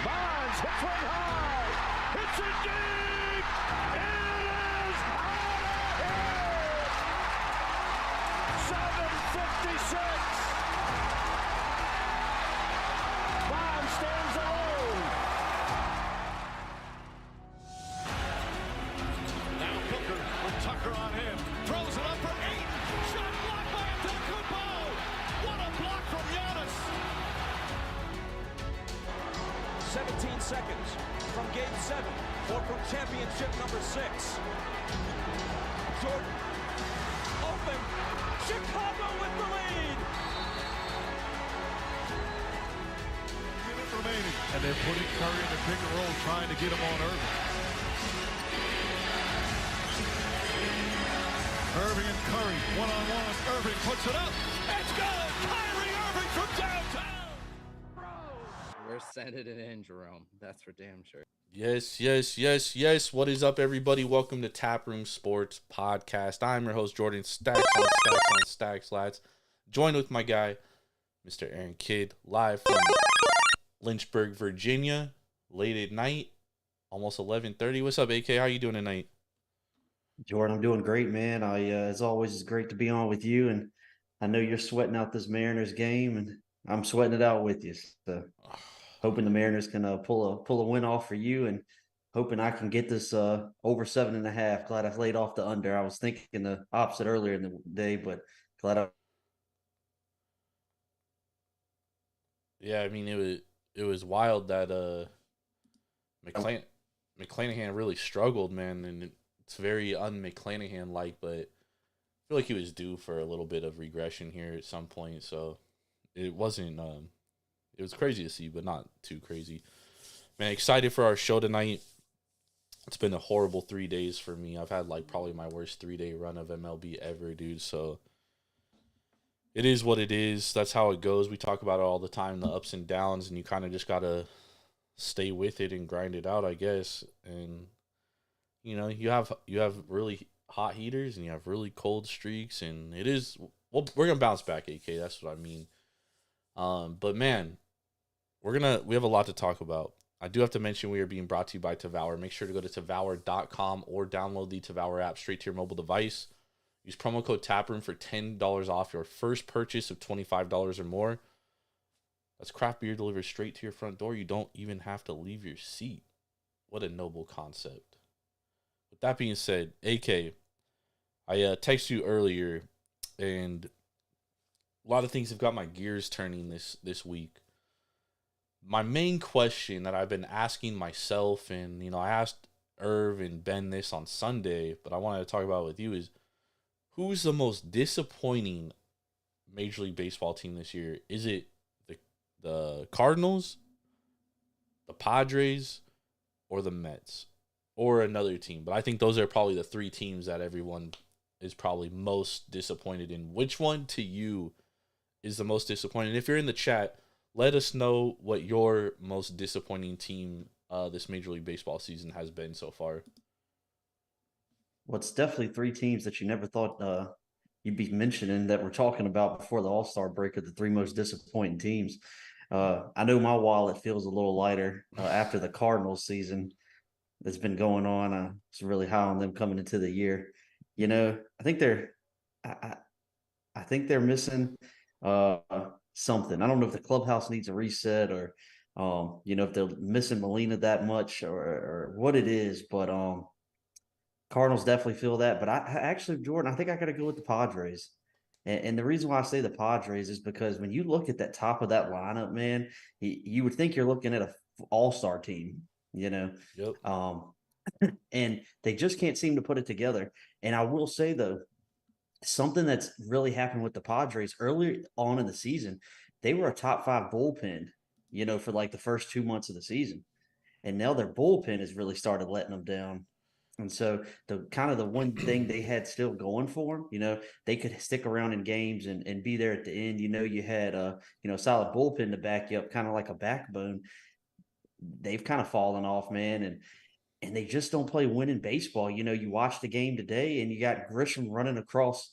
Bonds hits one high. Hits it deep. It is out of here. 7:56. Bonds stands alone. Now Booker with Tucker on him. Throws it up for 8. Shot blocked by Antetokounmpo. What a block from Giannis. 17 seconds from Game 7 or from championship number 6. Jordan, open. Chicago with the lead. Minute remaining. And they're putting Curry in the pick and roll, trying to get him on Irving. Irving and Curry, one-on-one. Irving puts it up. It's good. Kyrie Irving from downtown. We're sending it in, Jerome. That's for damn sure. Yes. What is up, everybody? Welcome to Taproom Sports Podcast. I'm your host, Jordan. Stacks on stacks, lads. Joined with my guy, Mr. Aaron Kidd, live from Lynchburg, Virginia, late at night, almost 11:30. What's up, AK? How you doing tonight? Jordan, I'm doing great, man. As always, it's great to be on with you, and I know you're sweating out this Mariners game, and I'm sweating it out with you. So, hoping the Mariners can pull a win off for you, and hoping I can get this over 7.5. Glad I laid off the under. I was thinking the opposite earlier in the day, but glad I. Yeah, I mean it was wild that McClanahan really struggled, man, and it's very un-McClanahan like, but I feel like he was due for a little bit of regression here at some point. So it wasn't it was crazy to see, but not too crazy. Man, excited for our show tonight. It's been a horrible 3 days for me. I've had like probably my worst 3-day run of MLB ever, dude. So it is what it is. That's how it goes. We talk about it all the time, the ups and downs, and you kind of just gotta stay with it and grind it out, I guess. And you know, you have really hot heaters and you have really cold streaks, and it is. Well, we're gonna bounce back, AK. That's what I mean. But man, we have a lot to talk about. I do have to mention we are being brought to you by Tavour. Make sure to go to Tavour.com or download the Tavour app straight to your mobile device. Use promo code TAPROOM for $10 off your first purchase of $25 or more. That's craft beer delivered straight to your front door. You don't even have to leave your seat. What a noble concept. With that being said, AK, I texted you earlier, and a lot of things have got my gears turning this week. My main question that I've been asking myself, and you know, I asked Irv and Ben this on Sunday, but I wanted to talk about it with you, is who's the most disappointing Major League Baseball team this year? Is it the Cardinals, the Padres, or the Mets, or another team? But I think those are probably the three teams that everyone is probably most disappointed in. Which one to you is the most disappointing? If you're in the chat, let us know what your most disappointing team this Major League Baseball season has been so far. Well, it's definitely three teams that you never thought you'd be mentioning that we're talking about before the All-Star break are the three most disappointing teams. I know my wallet feels a little lighter after the Cardinals season that's been going on. I was really high on them coming into the year. You know, I think they're missing something. I don't know if the clubhouse needs a reset or, you know, if they're missing Molina that much or what it is, but Cardinals definitely feel that. But I actually, Jordan, I think I got to go with the Padres. And the reason why I say the Padres is because when you look at that top of that lineup, man, you would think you're looking at an all-star team, you know. Yep. And they just can't seem to put it together. And I will say, though, something that's really happened with the Padres earlier on in the season, they were a top 5 bullpen, you know, for like the first 2 months of the season. And now their bullpen has really started letting them down. And so the one thing they had still going for them, you know, they could stick around in games and be there at the end. You know, you had you know, a solid bullpen to back you up, kind of like a backbone. They've kind of fallen off, man, and they just don't play winning baseball. You know, you watch the game today and you got Grisham running across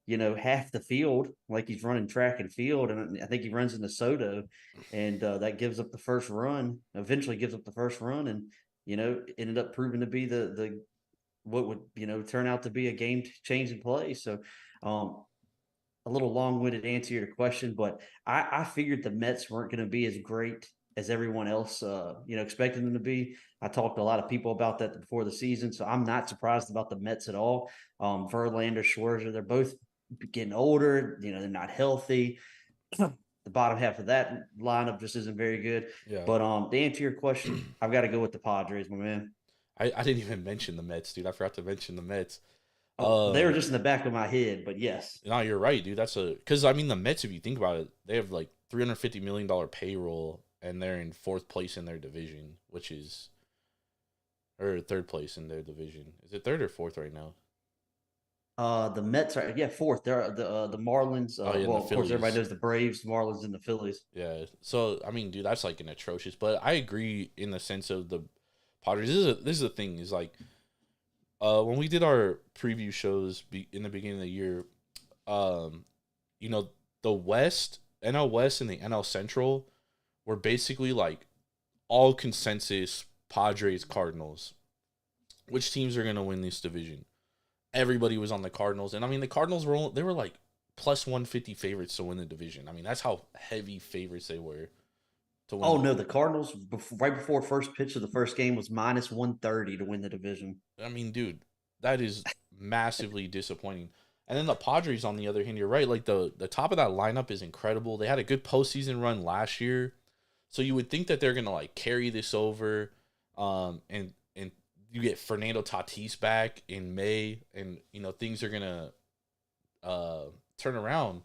half the field, like he's running track and field, and I think he runs into Soto, and that gives up the first run. Eventually, gives up the first run, and ended up proving to be the what would turn out to be a game changing play. So, a little long winded answer to your question, but I figured the Mets weren't going to be as great as everyone else, expected them to be. I talked to a lot of people about that before the season, so I'm not surprised about the Mets at all. Verlander, Scherzer, they're both getting older. They're not healthy. The bottom half of that lineup just isn't very good. Yeah. But to answer your question, I've got to go with the Padres, my man. I didn't even mention the Mets, dude. I forgot to mention the Mets. They were just in the back of my head, but yes. No, you're right, dude. Because I mean the Mets, if you think about it, they have like $350 million payroll, and they're in fourth place in their division, or third place in their division. Is it third or fourth right now? The Mets are fourth. They're the Marlins. Oh, yeah, Well, the of course, everybody Phillies. knows the Braves, the Marlins, and the Phillies. Yeah. So I mean, dude, that's like an atrocious. But I agree in the sense of the Padres. This is the thing is like, when we did our preview shows in the beginning of the year, the West, NL West, and the NL Central were basically like all consensus Padres Cardinals. Which teams are gonna win this division? Everybody was on the Cardinals, and I mean the Cardinals were like plus 150 favorites to win the division. I mean that's how heavy favorites they were to win. Oh no, the Cardinals right before first pitch of the first game was minus 130 to win the division. I mean, dude, that is massively disappointing. And then the Padres, on the other hand, you're right. Like the top of that lineup is incredible. They had a good postseason run last year, so you would think that they're gonna like carry this over, and you get Fernando Tatis back in May, and things are gonna turn around.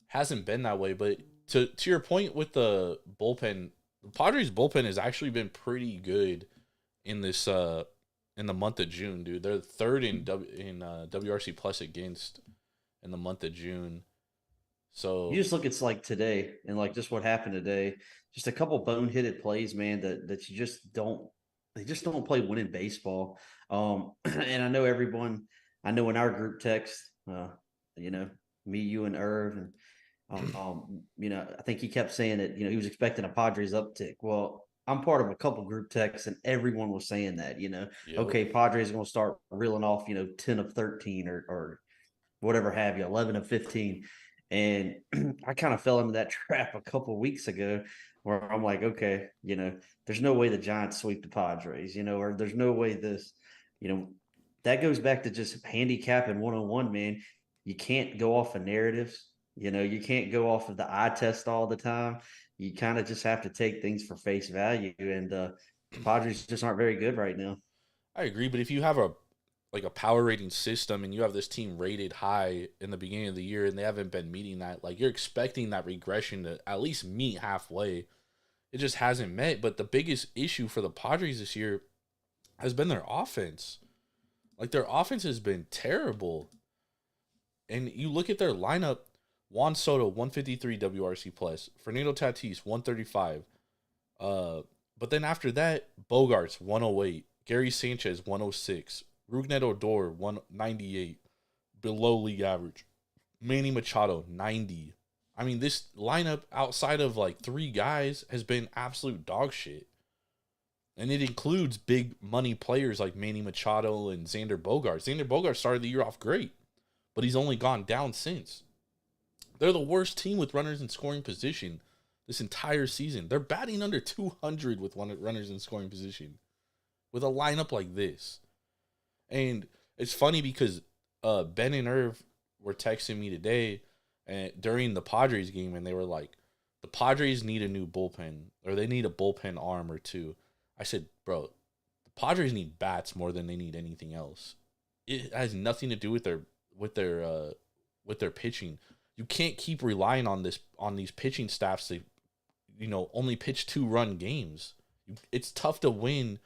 Hasn't been that way, but to your point with the bullpen, the Padres bullpen has actually been pretty good in this in the month of June, dude. They're third in WRC plus against in the month of June. So You just look at like today and like just what happened today. Just a couple boneheaded plays, man, that you just don't. They just don't play winning baseball. And I know everyone. I know in our group text, me, you, and Irv, and I think he kept saying that he was expecting a Padres uptick. Well, I'm part of a couple group texts, and everyone was saying that. Yep. Okay, Padres are going to start reeling off 10 of 13 or whatever have you, 11 of 15. And I kind of fell into that trap a couple weeks ago where I'm like, okay, there's no way the Giants sweep the Padres, or there's no way this, that goes back to just handicapping 101, man. You can't go off of narratives. You can't go off of the eye test all the time. You kind of just have to take things for face value. And the Padres just aren't very good right now. I agree, but if you have a power rating system and you have this team rated high in the beginning of the year and they haven't been meeting that, like you're expecting that regression to at least meet halfway. It just hasn't met. But the biggest issue for the Padres this year has been their offense. Like their offense has been terrible. And you look at their lineup, Juan Soto, 153 WRC plus, Fernando Tatis, 135. But then after that, Bogarts, 108, Gary Sanchez, 106, Rougned Odor, 198, below league average. Manny Machado, 90. I mean, this lineup outside of like three guys has been absolute dog shit. And it includes big money players like Manny Machado and Xander Bogaerts. Xander Bogaerts started the year off great, but he's only gone down since. They're the worst team with runners in scoring position this entire season. They're batting under 200 with runners in scoring position with a lineup like this. And it's funny because Ben and Irv were texting me today and during the Padres game, and they were like, the Padres need a new bullpen, or they need a bullpen arm or two. I said, bro, the Padres need bats more than they need anything else. It has nothing to do with their pitching. You can't keep relying on these pitching staffs to, only pitch 2-run games. It's tough to win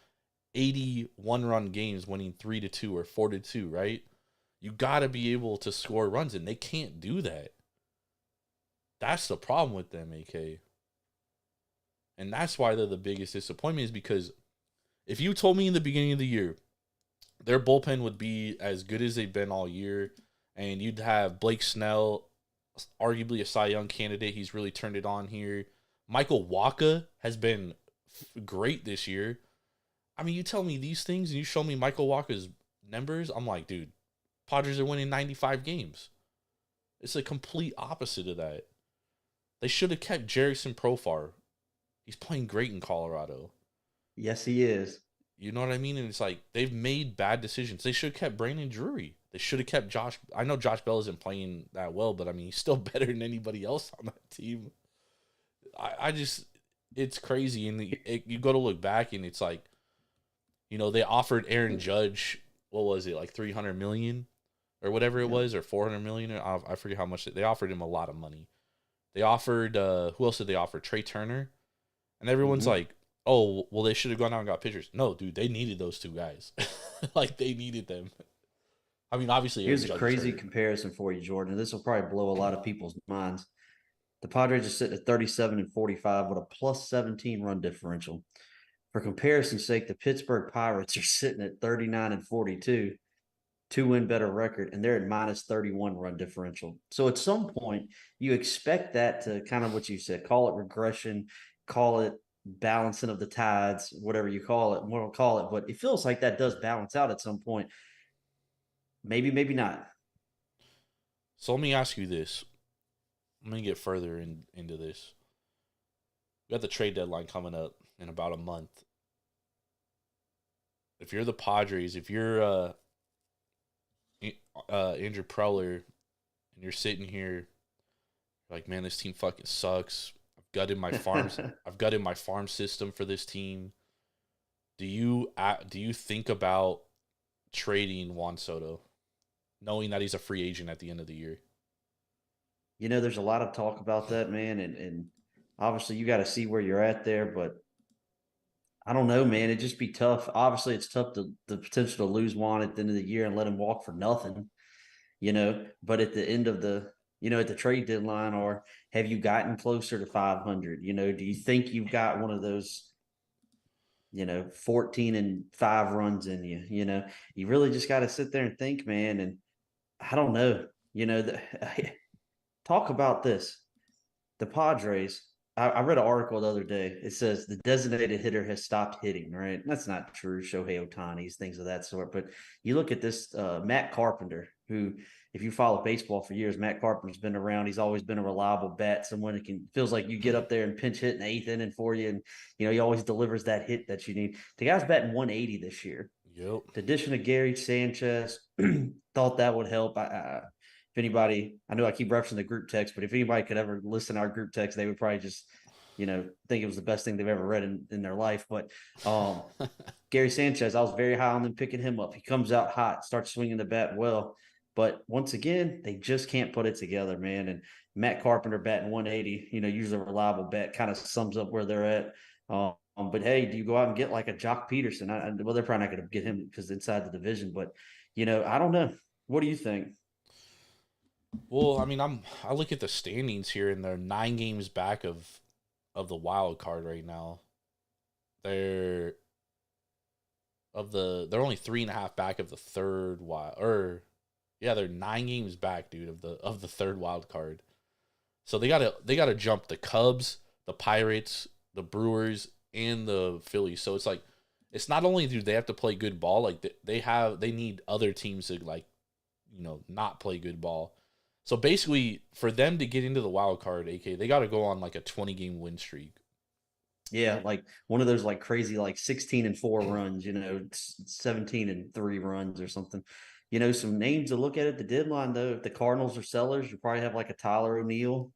81-run games winning 3-2 or 4-2, right? You got to be able to score runs, and they can't do that. That's the problem with them, AK. And that's why they're the biggest disappointment, is because if you told me in the beginning of the year their bullpen would be as good as they've been all year And you'd have Blake Snell, arguably a Cy Young candidate. He's really turned it on here. Michael Wacha has been great this year. I mean, you tell me these things and you show me Michael Wacha's numbers, I'm like, dude, Padres are winning 95 games. It's a complete opposite of that. They should have kept Jerison Profar. He's playing great in Colorado. Yes, he is. You know what I mean? And it's like they've made bad decisions. They should have kept Brandon Drury. They should have kept Josh. I know Josh Bell isn't playing that well, but I mean, he's still better than anybody else on that team. I just, it's crazy. And you go to look back and it's like, you know, they offered Aaron Judge, what was it, like $300 million or whatever it was, or $400 million. I forget how much they offered him. A lot of money. They offered, who else did they offer? Trey Turner. And everyone's like, oh, well, they should have gone out and got pitchers. No, dude, they needed those two guys. Like, they needed them. I mean, obviously, here's a crazy comparison for you, Jordan. This will probably blow a lot of people's minds. The Padres are sitting at 37-45 with a plus 17 run differential. For comparison's sake, the Pittsburgh Pirates are sitting at 39-42, 2-win better record, and they're at minus 31 run differential. So at some point, you expect that to kind of what you said, call it regression, call it balancing of the tides, whatever you call it, what we'll call it. But it feels like that does balance out at some point. Maybe, maybe not. So let me ask you this. I'm going to get further into this. We got the trade deadline coming up in about a month. If you're the Padres, if you're Andrew Preller, and you're sitting here like, man, this team fucking sucks. I've gutted my farm system for this team. Do you think about trading Juan Soto, knowing that he's a free agent at the end of the year? You know, there's a lot of talk about that, man, and obviously you got to see where you're at there, but I don't know, man. It'd just be tough. Obviously, it's tough the potential to lose Juan at the end of the year and let him walk for nothing, you know. But at the end of the, you know, at the trade deadline, or have you gotten closer to 500? You know, do you think you've got one of those, you know, 14-5 runs in you? You know, you really just got to sit there and think, man. And I don't know, you know, talk about this. The Padres, I read an article the other day. It says the designated hitter has stopped hitting, right? That's not true. Shohei Ohtani's, things of that sort. But you look at this Matt Carpenter, who, if you follow baseball for years, Matt Carpenter's been around. He's always been a reliable bat, someone that feels like you get up there and pinch hit in the eighth inning for you. And, you know, he always delivers that hit that you need. The guy's batting 180 this year. Yep. The addition of Gary Sanchez, thought that would help. If anybody, I know I keep referencing the group text, but if anybody could ever listen to our group text, they would probably just, you know, think it was the best thing they've ever read in their life. But Gary Sanchez, I was very high on them picking him up. He comes out hot, starts swinging the bat well. But once again, they just can't put it together, man. And Matt Carpenter batting 180, you know, usually a reliable bat, kind of sums up where they're at. But hey, do you go out and get like a Jock Peterson? Well, they're probably not going to get him because inside the division. But, you know, I don't know. What do you think? Well, I mean, I look at the standings here, and they're 9 games back of the wild card right now. They're only 3.5 back of the third wild, or yeah, they're 9 games back, dude, of the third wild card. So they gotta jump the Cubs, the Pirates, the Brewers, and the Phillies. So it's like, it's not only do they have to play good ball, like they need other teams to, like, you know, not play good ball. So basically, for them to get into the wild card, AK, they got to go on like a 20-game win streak. Yeah, like one of those like crazy like 16-4 runs, you know, 17-3 runs or something. You know, some names to look at the deadline though. If the Cardinals are sellers, you probably have like a Tyler O'Neill.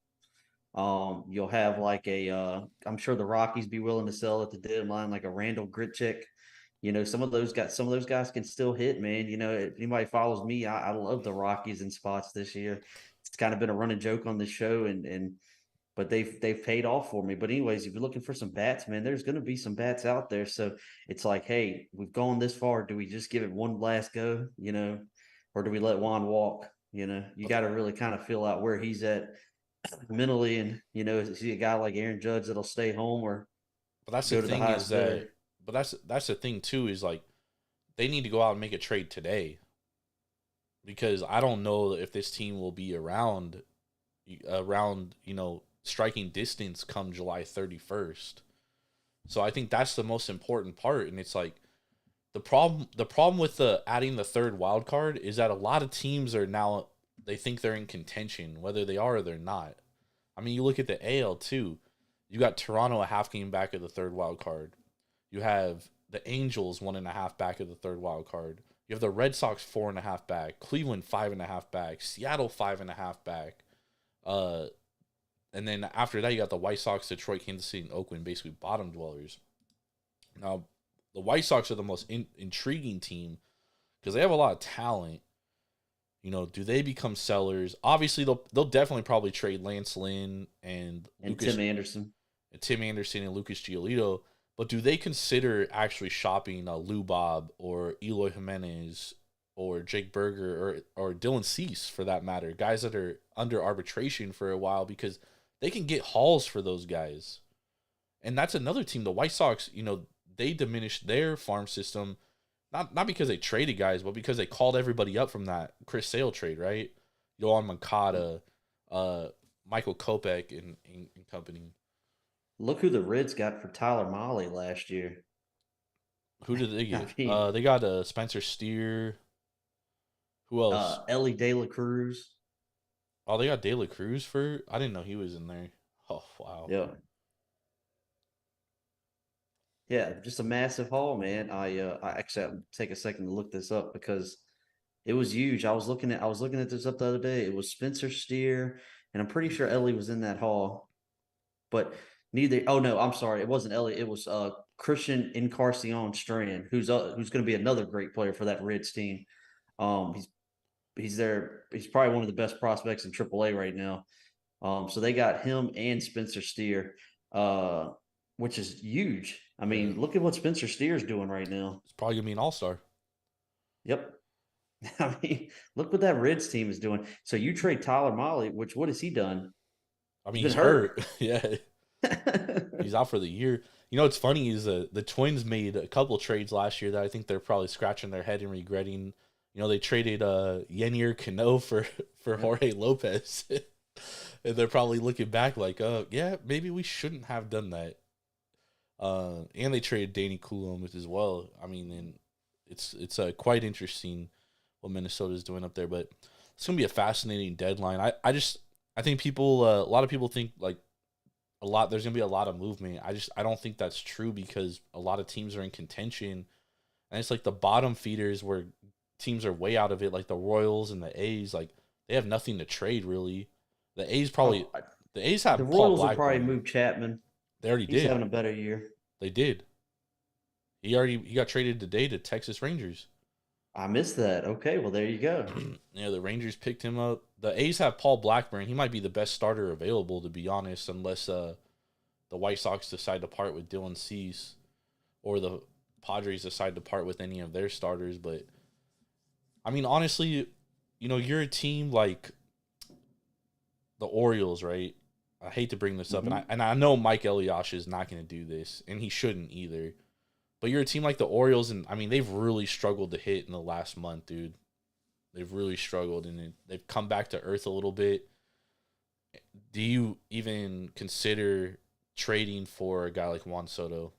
You'll have like I'm sure the Rockies be willing to sell at the deadline, like a Randall Grichuk. You know, some of those guys can still hit, man. You know, if anybody follows me, I love the Rockies in spots this year. It's kind of been a running joke on this show, but they've paid off for me. But anyways, if you're looking for some bats, man, there's going to be some bats out there. So it's like, hey, we've gone this far. Do we just give it one last go, you know, or do we let Juan walk? You know, you got to really kind of feel out where he's at mentally, and, you know, is he a guy like Aaron Judge that'll stay home or But that's the thing is that. But that's the thing too, is like they need to go out and make a trade today. because I don't know if this team will be around striking distance come July 31st. So I think that's the most important part, and it's like the problem with adding the third wild card is that a lot of teams are now, they think they're in contention, whether they are or they're not. I mean, you look at the AL too. You got Toronto a half game back of the third wild card. You have the Angels 1.5 back of the third wild card. You have the Red Sox 4.5 back, Cleveland 5.5 back, Seattle 5.5 back. And then after that, you got the White Sox, Detroit, Kansas City, and Oakland, basically bottom dwellers. Now, the White Sox are the most intriguing team because they have a lot of talent. You know, do they become sellers? Obviously, they'll definitely probably trade Lance Lynn and Tim Anderson. And Lucas Giolito. But do they consider actually shopping Lou Bob or Eloy Jimenez or Jake Berger or Dylan Cease, for that matter, guys that are under arbitration for a while, because they can get hauls for those guys. And that's another team. The White Sox, you know, they diminished their farm system, not because they traded guys, but because they called everybody up from that Chris Sale trade, right? Yohan Moncada, Michael Kopech and company. Look who the Reds got for Tyler Mahle last year. Who did they get? I mean, They got Spencer Steer. Who else? Ellie De La Cruz. Oh, they got De La Cruz for? I didn't know he was in there. Oh, wow. Yeah. Yeah, just a massive haul, man. I actually I'll take a second to look this up because it was huge. I was looking at this up the other day. It was Spencer Steer, and I'm pretty sure Ellie was in that haul. But neither. Oh no, I'm sorry. It wasn't Ellie. It was Christian Encarnacion Strand, who's going to be another great player for that Reds team. He's there. He's probably one of the best prospects in AAA right now. So they got him and Spencer Steer, which is huge. I mean, look at what Spencer Steer's doing right now. It's probably gonna be an all-star. Yep. I mean, look what that Reds team is doing. So you trade Tyler Mahle, which what has he done? I mean, he's hurt. Yeah. He's out for the year. You know what's funny is the Twins made a couple trades last year that I think they're probably scratching their head and regretting. You know, they traded Yennier Cano for Jorge Lopez. And they're probably looking back like, yeah, maybe we shouldn't have done that. And they traded Danny Coulomb as well. I mean, and it's quite interesting what Minnesota's doing up there. But it's gonna be a fascinating deadline. I think people, a lot of people think like there's gonna be a lot of movement. I don't think that's true because a lot of teams are in contention, and it's like the bottom feeders where teams are way out of it, like the Royals and the A's. Like they have nothing to trade really. The A's probably the A's have the Paul Royals will Blackburn. probably move Chapman. They already He's did. having a better year. They did. He got traded today to Texas Rangers. I missed that. Okay, well there you go. Yeah, the Rangers picked him up. The A's have Paul Blackburn. He might be the best starter available, to be honest, unless the White Sox decide to part with Dylan Cease or the Padres decide to part with any of their starters. But I mean, honestly, you know, you're a team like the Orioles, right? I hate to bring this up, and I know Mike Eliash is not going to do this, and he shouldn't either. But you're a team like the Orioles, and I mean, they've really struggled to hit in the last month, dude. They've really struggled, and they've come back to earth a little bit. Do you even consider trading for a guy like Juan Soto?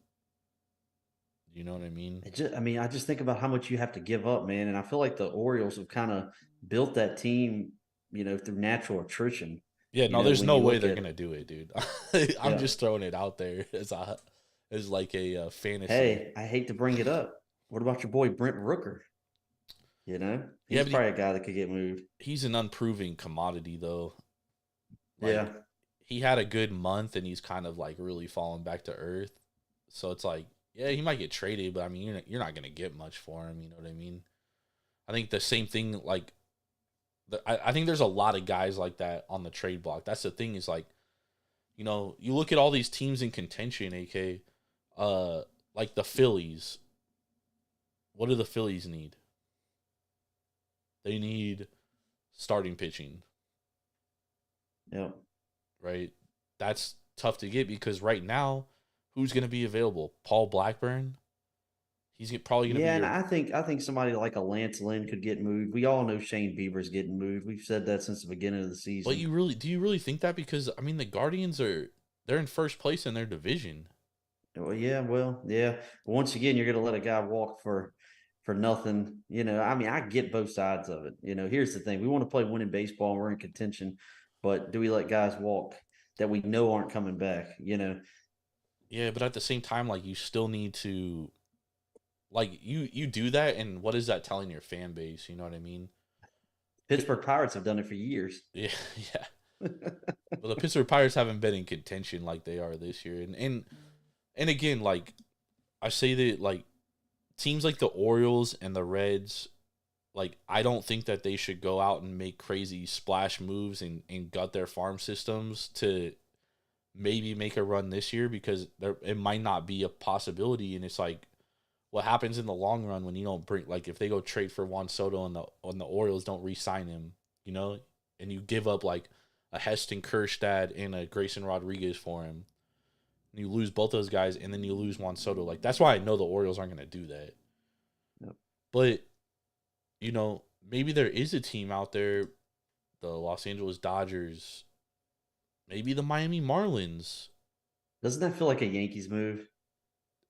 You know what I mean? I just think about how much you have to give up, man. And I feel like the Orioles have kind of built that team, you know, through natural attrition. Yeah, no, there's no way they're gonna do it, dude. I'm just throwing it out there as like a fantasy. Hey, I hate to bring it up. What about your boy Brent Rooker? You know, he's probably a guy that could get moved. He's an unproven commodity, though. Like, yeah, he had a good month, and he's kind of like really fallen back to earth. So it's like, yeah, he might get traded, but I mean, you're not gonna get much for him. You know what I mean? I think the same thing, like. I think there's a lot of guys like that on the trade block. That's the thing is like, you know, you look at all these teams in contention, AK, like the Phillies. What do the Phillies need? They need starting pitching. Yeah. Right? That's tough to get because right now, who's going to be available? Paul Blackburn? He's probably going to Yeah, be and your. I think somebody like a Lance Lynn could get moved. We all know Shane Bieber's getting moved. We've said that since the beginning of the But season. do you really think that? Because I mean, the Guardians they're in first place in their division. Well, yeah. Once again, you're going to let a guy walk for nothing. I mean, I get both sides of it. Here's the thing: we want to play winning baseball, and we're in contention. But do we let guys walk that we know aren't coming back? Yeah, but at the same time, like you still need to, like you do that, and what is that telling your fan base? You know what I mean? Pittsburgh Pirates have done it for years. Yeah, yeah. Well, the Pittsburgh Pirates haven't been in contention like they are this year, and again, like I say that like teams like the Orioles and the Reds, like I don't think that they should go out and make crazy splash moves and gut their farm systems to maybe make a run this year because it might not be a possibility. And it's like what happens in the long run when you don't bring, like if they go trade for Juan Soto and the Orioles don't re-sign him, and you give up like a Heston Kjerstad and a Grayson Rodriguez for him. And you lose both those guys, and then you lose Juan Soto. Like that's why I know the Orioles aren't going to do that. Yep. But maybe there is a team out there, the Los Angeles Dodgers, maybe the Miami Marlins. Doesn't that feel like a Yankees move?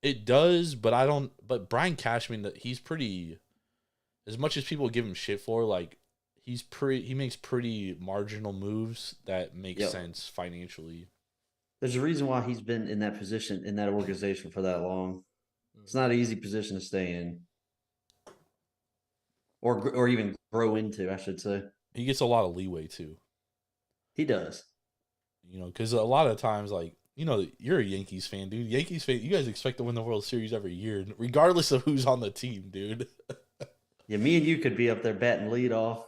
It does, but I don't. But Brian Cashman, he's pretty. As much as people give him shit for, like he makes pretty marginal moves that make sense financially. There's a reason why he's been in that position in that organization for that long. It's not an easy position to stay in, or even grow into, I should say. He gets a lot of leeway too. He does. Because a lot of times, like you're a Yankees fan, dude. Yankees fan, you guys expect to win the World Series every year, regardless of who's on the team, dude. Yeah, me and you could be up there batting lead off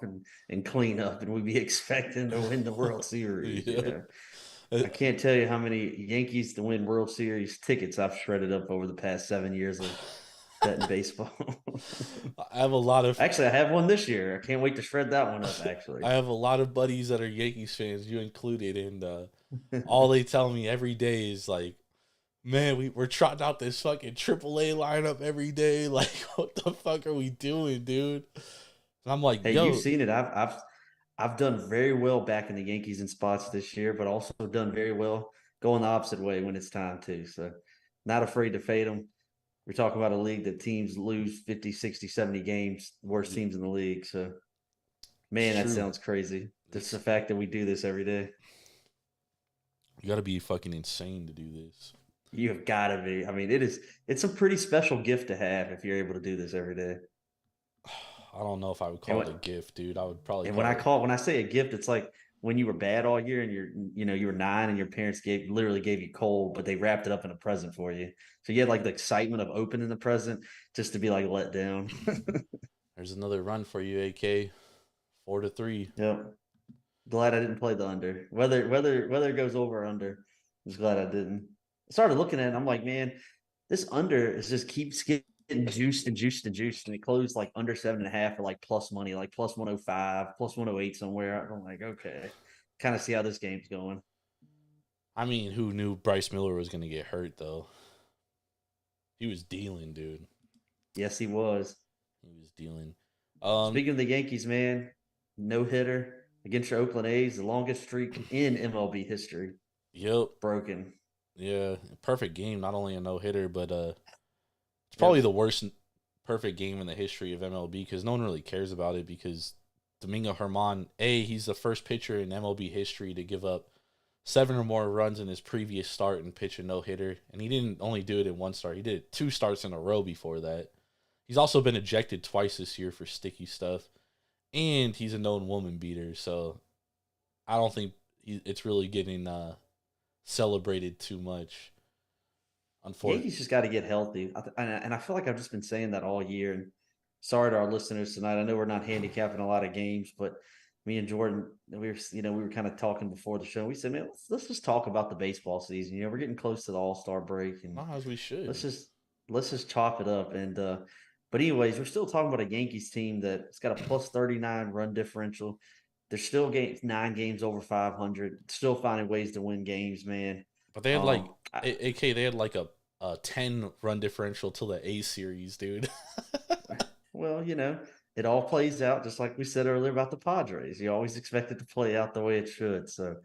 and clean up, and we'd be expecting to win the World Series. Yeah. I can't tell you how many Yankees to win World Series tickets I've shredded up over the past 7 years of betting baseball. I have a lot of. Actually, I have one this year. I can't wait to shred that one up. Actually, I have a lot of buddies that are Yankees fans, you included, and all they tell me every day is like, "Man, we're trotting out this fucking AAA lineup every day. Like, what the fuck are we doing, dude?" And I'm like, hey, "Yo, you've seen it. I've done very well back in the Yankees in spots this year, but also done very well going the opposite way when it's time to. So not afraid to fade them. We're talking about a league that teams lose 50, 60, 70 games, worst teams in the league. So, man, that sounds crazy. Just the fact that we do this every day. You got to be fucking insane to do this. You have got to be. I mean, it's a pretty special gift to have if you're able to do this every day. I don't know if I would call it a gift, dude. I would probably. And when I say a gift, it's like when you were bad all year and you were 9 and your parents literally gave you coal, but they wrapped it up in a present for you. So you had like the excitement of opening the present just to be like let down. There's another run for you, AK. 4-3. Yep. Glad I didn't play the under. Whether it goes over or under, I'm just glad I didn't. I started looking at it, and I'm like, man, this under is just keeps getting juiced and juiced and juiced, and it closed like under 7.5 or like plus money, like plus 105, plus 108 somewhere. I'm like, okay, kind of see how this game's going. I mean, who knew Bryce Miller was going to get hurt though? He was dealing, dude. Yes, he was. He was dealing. Speaking of the Yankees, man, no hitter against your Oakland A's, the longest streak in MLB history. Yep, broken. Yeah, perfect game. Not only a no hitter, but it's probably the worst perfect game in the history of MLB because no one really cares about it because Domingo Germán, he's the first pitcher in MLB history to give up 7 or more runs in his previous start and pitch a no-hitter. And he didn't only do it in one start. He did it 2 starts in a row before that. He's also been ejected twice this year for sticky stuff. And he's a known woman beater. So I don't think it's really getting celebrated too much. Unfortunately, Yankees just got to get healthy, and I feel like I've just been saying that all year. And sorry to our listeners tonight. I know we're not handicapping a lot of games, but me and Jordan, we were kind of talking before the show. We said, man, let's just talk about the baseball season. We're getting close to the All-Star break, and as we should. Let's just chop it up. And but anyways, we're still talking about a Yankees team that's got a plus 39 run differential. They're still 9 games over 500. Still finding ways to win games, man. But they had they had like a a 10 run differential till the A series, dude. Well, it all plays out just like we said earlier about the Padres. You always expect it to play out the way it should. So,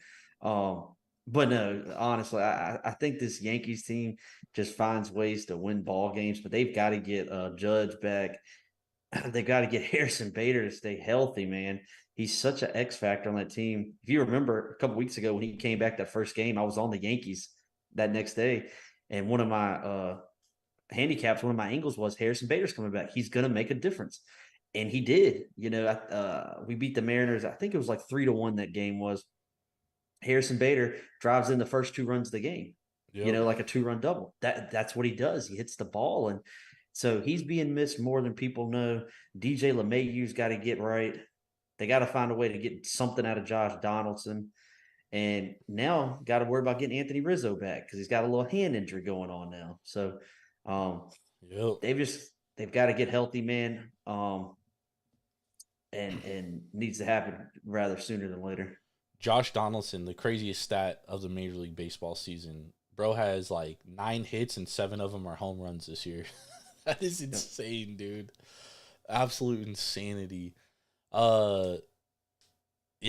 but no, honestly, I think this Yankees team just finds ways to win ball games, but they've got to get Judge back. They've got to get Harrison Bader to stay healthy, man. He's such an X factor on that team. If you remember a couple weeks ago when he came back that first game, I was on the Yankees that next day, and one of my handicaps, one of my angles was Harrison Bader's coming back. He's going to make a difference. And he did. We beat the Mariners. I think it was like 3-1 that game was. Harrison Bader drives in the first 2 runs of the game, Yep. like a 2-run double. That's what he does. He hits the ball. And so he's being missed more than people know. DJ LeMayhew's got to get right. They got to find a way to get something out of Josh Donaldson. And now got to worry about getting Anthony Rizzo back because he's got a little hand injury going on now. So Yep. they've got to get healthy, man. And needs to happen rather sooner than later. Josh Donaldson, the craziest stat of the Major League Baseball season. Bro has like 9 hits and 7 of them are home runs this year. That is insane, dude. Absolute insanity. Yeah,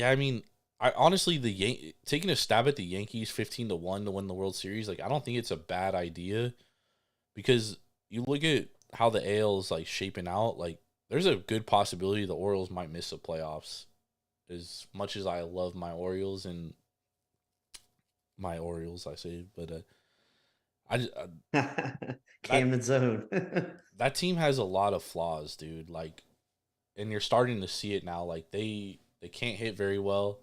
I mean, I honestly taking a stab at the Yankees 15-1 to win the World Series, like I don't think it's a bad idea because you look at how the AL is like shaping out, like there's a good possibility the Orioles might miss the playoffs. As much as I love my Orioles, I say, but Camden Zone. that team has a lot of flaws, dude. Like, and you're starting to see it now. Like they can't hit very well,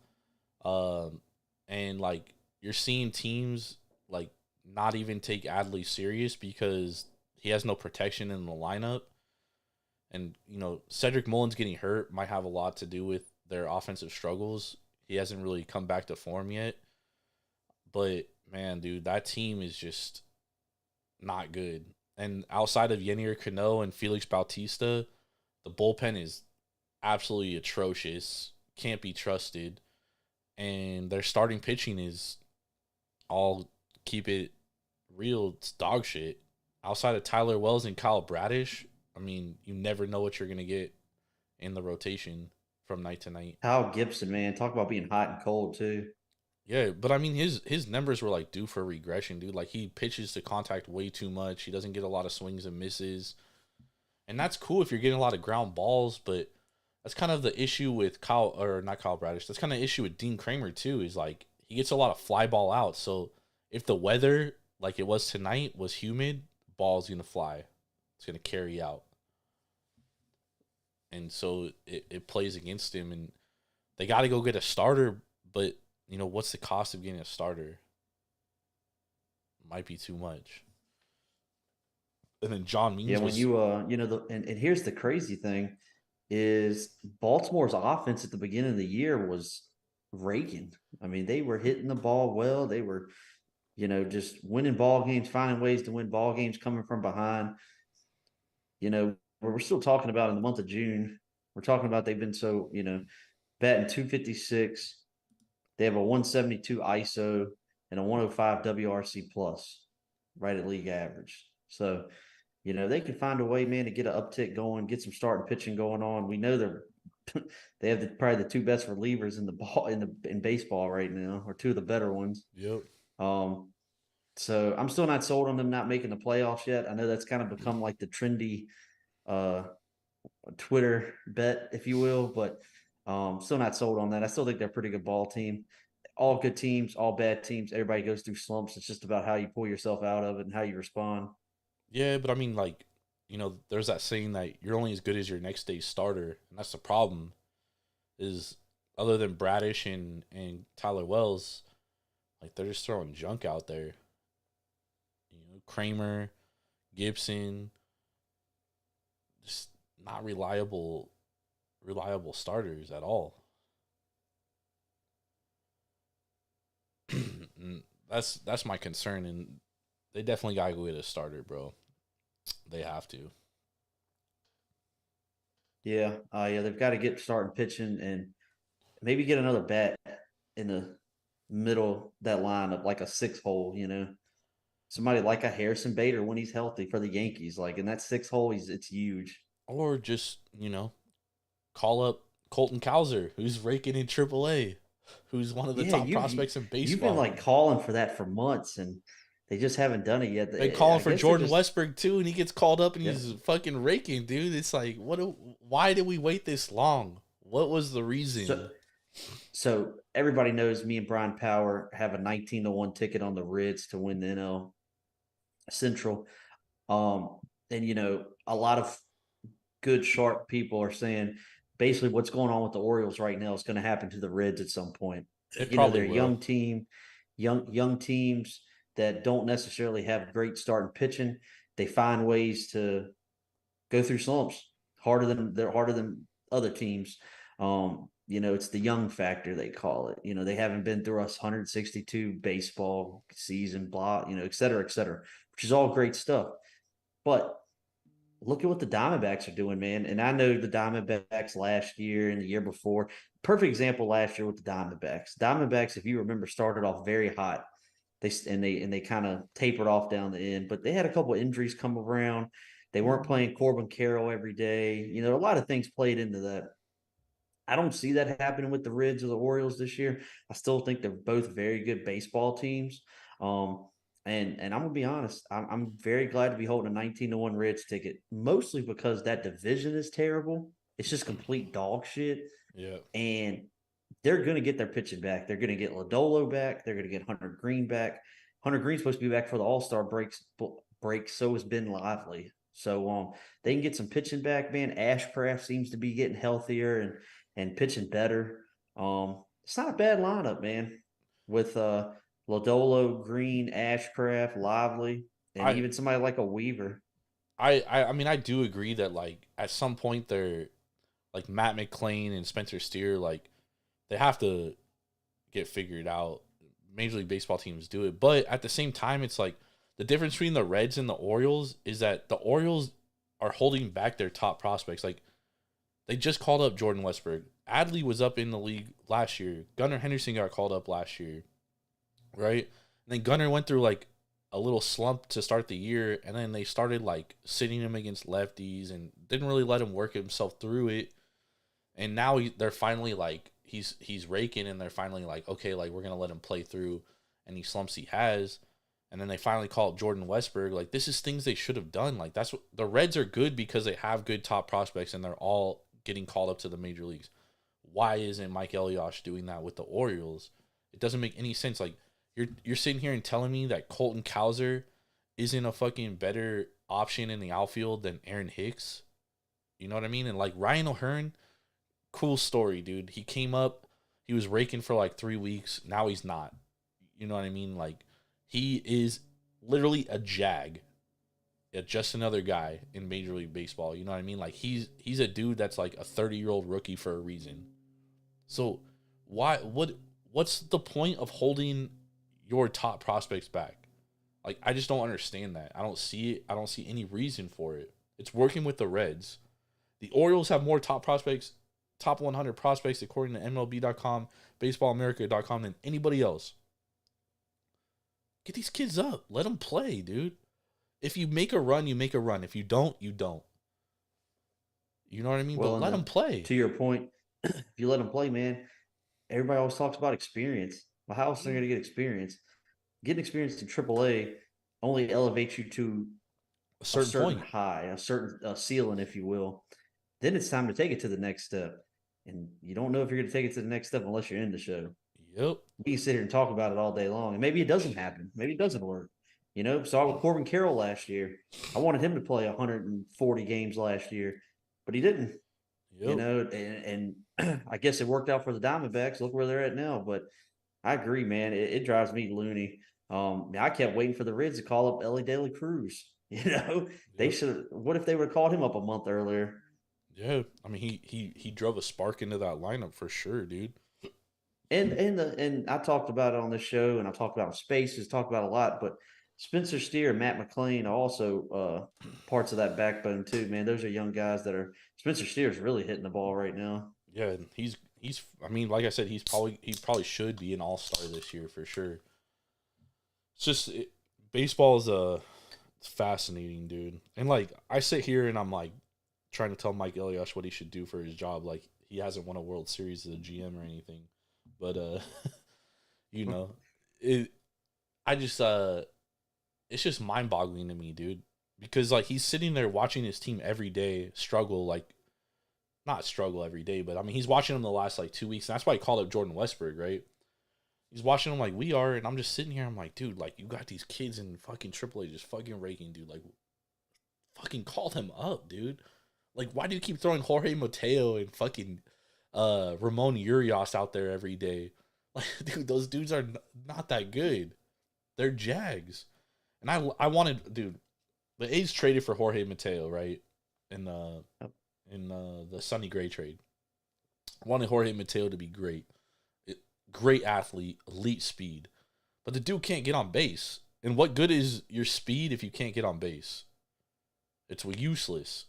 and like you're seeing teams like not even take Adley serious because he has no protection in the lineup, and Cedric Mullins getting hurt might have a lot to do with their offensive struggles. He hasn't really come back to form yet. But, man, dude, that team is just not good. And outside of Yennier Cano and Felix Bautista, the bullpen is absolutely atrocious. Can't be trusted. And their starting pitching is all keep it real. It's dog shit. Outside of Tyler Wells and Kyle Bradish, I mean, you never know what you're going to get in the rotation from night to night. Kyle Gibson, man, talk about being hot and cold too. Yeah, but I mean his numbers were like due for regression, dude. Like he pitches to contact way too much. He doesn't get a lot of swings and misses. And that's cool if you're getting a lot of ground balls, but that's kind of the issue with not Kyle Bradish. That's kind of the issue with Dean Kramer too, is like he gets a lot of fly ball out. So if the weather, like it was tonight, was humid, ball's gonna fly. It's gonna carry out. And so it plays against him, and they got to go get a starter. But what's the cost of getting a starter? Might be too much. And then John Means. Yeah, when and here's the crazy thing is Baltimore's offense at the beginning of the year was raking. I mean, they were hitting the ball well. They were, just winning ball games, finding ways to win ball games, coming from behind. We're still talking about in the month of June. We're talking about they've been so, batting 256. They have a 172 ISO and a 105 WRC plus, right at league average. So, they can find a way, man, to get an uptick going, get some starting pitching going on. We know they have probably the 2 best relievers in baseball right now, or 2 of the better ones. Yep. So I'm still not sold on them not making the playoffs yet. I know that's kind of become like the trendy Twitter bet, if you will, but still not sold on that. I still think they're a pretty good ball team. All good teams, all bad teams. Everybody goes through slumps. It's just about how you pull yourself out of it and how you respond. Yeah, but I mean, like, there's that saying that you're only as good as your next day's starter, and that's the problem. Is other than Bradish and Tyler Wells, like they're just throwing junk out there. Kramer, Gibson, just not reliable starters at all. That's my concern, and they definitely gotta go get a starter, bro. They have to. Yeah, they've got to get starting pitching and maybe get another bat in the middle of that lineup, like a 6 hole. somebody like a Harrison Bader when he's healthy for the Yankees. Like in that 6 hole, it's huge. Or just, call up Colton Cowser, who's raking in AAA, who's one of the top prospects in baseball. You've been like calling for that for months, and they just haven't done it yet. They calling for Jordan Westbrook too, and he gets called up and he's fucking raking, dude. It's like, why did we wait this long? What was the reason? So everybody knows me and Brian Power have a 19-1 ticket on the Reds to win the NL Central. And a lot of good, sharp people are saying basically what's going on with the Orioles right now is going to happen to the Reds at some point. They're a young team, young teams that don't necessarily have great starting pitching. They find ways to go through slumps harder than other teams. It's the young factor, they call it. They haven't been through a 162 baseball season, blah, et cetera, which is all great stuff. But look at what the Diamondbacks are doing, man. And I know the Diamondbacks last year and the year before. Perfect example last year with the Diamondbacks. Diamondbacks, if you remember, started off very hot. They kind of tapered off down the end, but they had a couple of injuries come around. They weren't playing Corbin Carroll every day. A lot of things played into that. I don't see that happening with the Reds or the Orioles this year. I still think they're both very good baseball teams. And I'm gonna be honest, I'm very glad to be holding a 19-1 Reds ticket, mostly because that division is terrible. It's just complete dog shit. Yeah. And they're gonna get their pitching back. They're gonna get Lodolo back. They're gonna get Hunter Green back. Hunter Green's supposed to be back for the All-Star break. So has Ben Lively. So they can get some pitching back, man. Ashcraft seems to be getting healthier and pitching better. It's not a bad lineup, man. With Lodolo, Green, Ashcraft, Lively, and even somebody like a Weaver. I mean, I do agree that, like, at some point they're, like, Matt McClain and Spencer Steer, like, they have to get figured out. Major League Baseball teams do it. But at the same time, it's like the difference between the Reds and the Orioles is that the Orioles are holding back their top prospects. Like, they just called up Jordan Westbrook. Adley was up in the league last year. Gunnar Henderson got called up last year, right? And then Gunnar went through, like, a little slump to start the year, and then they started, like, sitting him against lefties and didn't really let him work himself through it. And now they're finally, like, he's raking, and they're finally like, okay, like, we're going to let him play through any slumps he has. And then they finally call up Jordan Westbrook. Like, this is things they should have done. Like, that's what the Reds are good because they have good top prospects, and they're all getting called up to the major leagues. Why isn't Mike Elias doing that with the Orioles? It doesn't make any sense. Like, you're sitting here and telling me that Colton Cowser isn't a fucking better option in the outfield than Aaron Hicks. You know what I mean? And, like, Ryan O'Hearn, cool story, dude. He came up, he was raking for like 3 weeks. Now he's not. You know what I mean? Like, he is literally a jag. Yeah, just another guy in Major League Baseball. You know what I mean? Like, he's a dude that's like a 30-year-old rookie for a reason. So what's the point of holding your top prospects back? Like, I just don't understand that. I don't see it. I don't see any reason for it. It's working with the Reds. The Orioles have more top prospects, top 100 prospects, according to MLB.com, BaseballAmerica.com, than anybody else. Get these kids up. Let them play, dude. If you make a run, you make a run. If you don't, you don't. You know what I mean? Well, but let them play. To your point, if you let them play, man, everybody always talks about experience. Well, how else are they going to get experience? Getting experience in AAA only elevates you to a certain point. high, a certain ceiling, if you will. Then it's time to take it to the next step. And you don't know if you're going to take it to the next step unless you're in the show. Yep. We can sit here and talk about it all day long. And maybe it doesn't happen. Maybe it doesn't work. Saw with Corbin Carroll last year. I wanted him to play 140 games last year, but he didn't. Yep. And I guess it worked out for the Diamondbacks. Look where they're at now. But I agree, man. It drives me loony. I kept waiting for the Reds to call up Ellie De La Cruz. They should. What if they would have called him up a month earlier? Yeah, I mean, he drove a spark into that lineup for sure, dude. And I talked about it on the show, and I talked about Spaces, talked about a lot, but Spencer Steer and Matt McClain are also parts of that backbone too, man. Those are young guys that are. Spencer Steer is really hitting the ball right now. Yeah, he's. I mean, like I said, he probably should be an all-star this year for sure. It's just baseball is it's fascinating, dude. And like I sit here and I'm like trying to tell Mike Elias what he should do for his job. Like he hasn't won a World Series as a GM or anything, but you know, it. I just it's just mind boggling to me, dude. Because like he's sitting there watching his team every day struggle, like not struggle every day, but I mean he's watching them the last like 2 weeks, and that's why he called up Jordan Westbrook, right? He's watching them like we are, and I'm just sitting here. I'm like, dude, like you got these kids in fucking AAA just fucking raking, dude. Like, fucking call them up, dude. Like, why do you keep throwing Jorge Mateo and fucking Ramon Urias out there every day? Like, dude, those dudes are not that good. They're Jags, and I wanted, dude. The A's traded for Jorge Mateo, right? In the Sonny Gray trade. I wanted Jorge Mateo to be great. Great athlete, elite speed. But the dude can't get on base. And what good is your speed if you can't get on base? It's useless.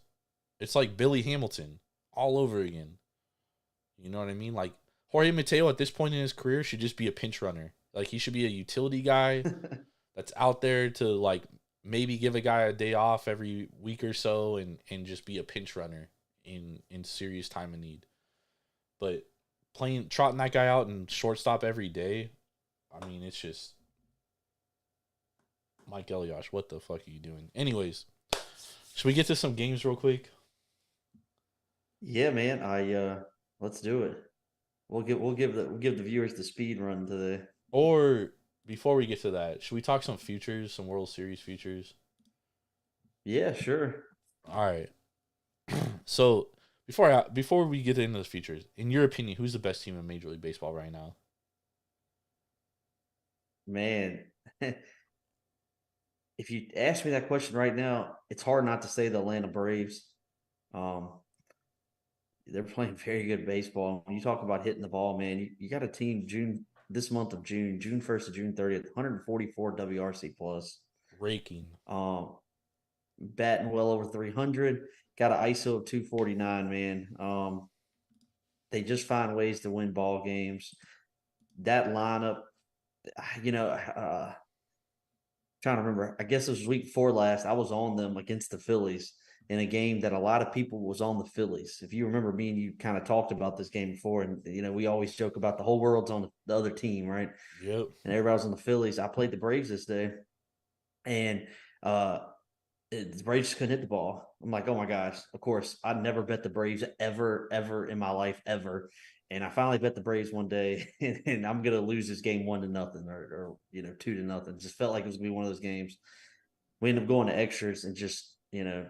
It's like Billy Hamilton all over again. You know what I mean? Like, Jorge Mateo at this point in his career should just be a pinch runner. Like, he should be a utility guy that's out there to, like, maybe give a guy a day off every week or so and just be a pinch runner in serious time of need. But trotting that guy out in shortstop every day, I mean, it's just Mike Elias, what the fuck are you doing? Anyways, should we get to some games real quick? Yeah, man. Let's do it. We'll give the viewers the speed run today. Or before we get to that, should we talk some futures, some World Series futures? Yeah, sure. All right. So before we get into the futures, in your opinion, who's the best team in Major League Baseball right now? Man, if you ask me that question right now, it's hard not to say the Atlanta Braves. They're playing very good baseball. When you talk about hitting the ball, man, you got a team this month of June 1st to June 30th, 144 WRC plus. Raking. Batting well over 300. Got an ISO of 249, man. They just find ways to win ball games. That lineup, trying to remember. I guess it was week 4 last. I was on them against the Phillies in a game that a lot of people was on the Phillies. If you remember, me and you kind of talked about this game before, and we always joke about the whole world's on the other team, right? Yep. And everybody was on the Phillies. I played the Braves this day, and the Braves just couldn't hit the ball. I'm like, oh my gosh! Of course, I'd never bet the Braves ever in my life ever. And I finally bet the Braves one day, and I'm gonna lose this game 1-0 or 2-0. Just felt like it was gonna be one of those games. We ended up going to extras, and just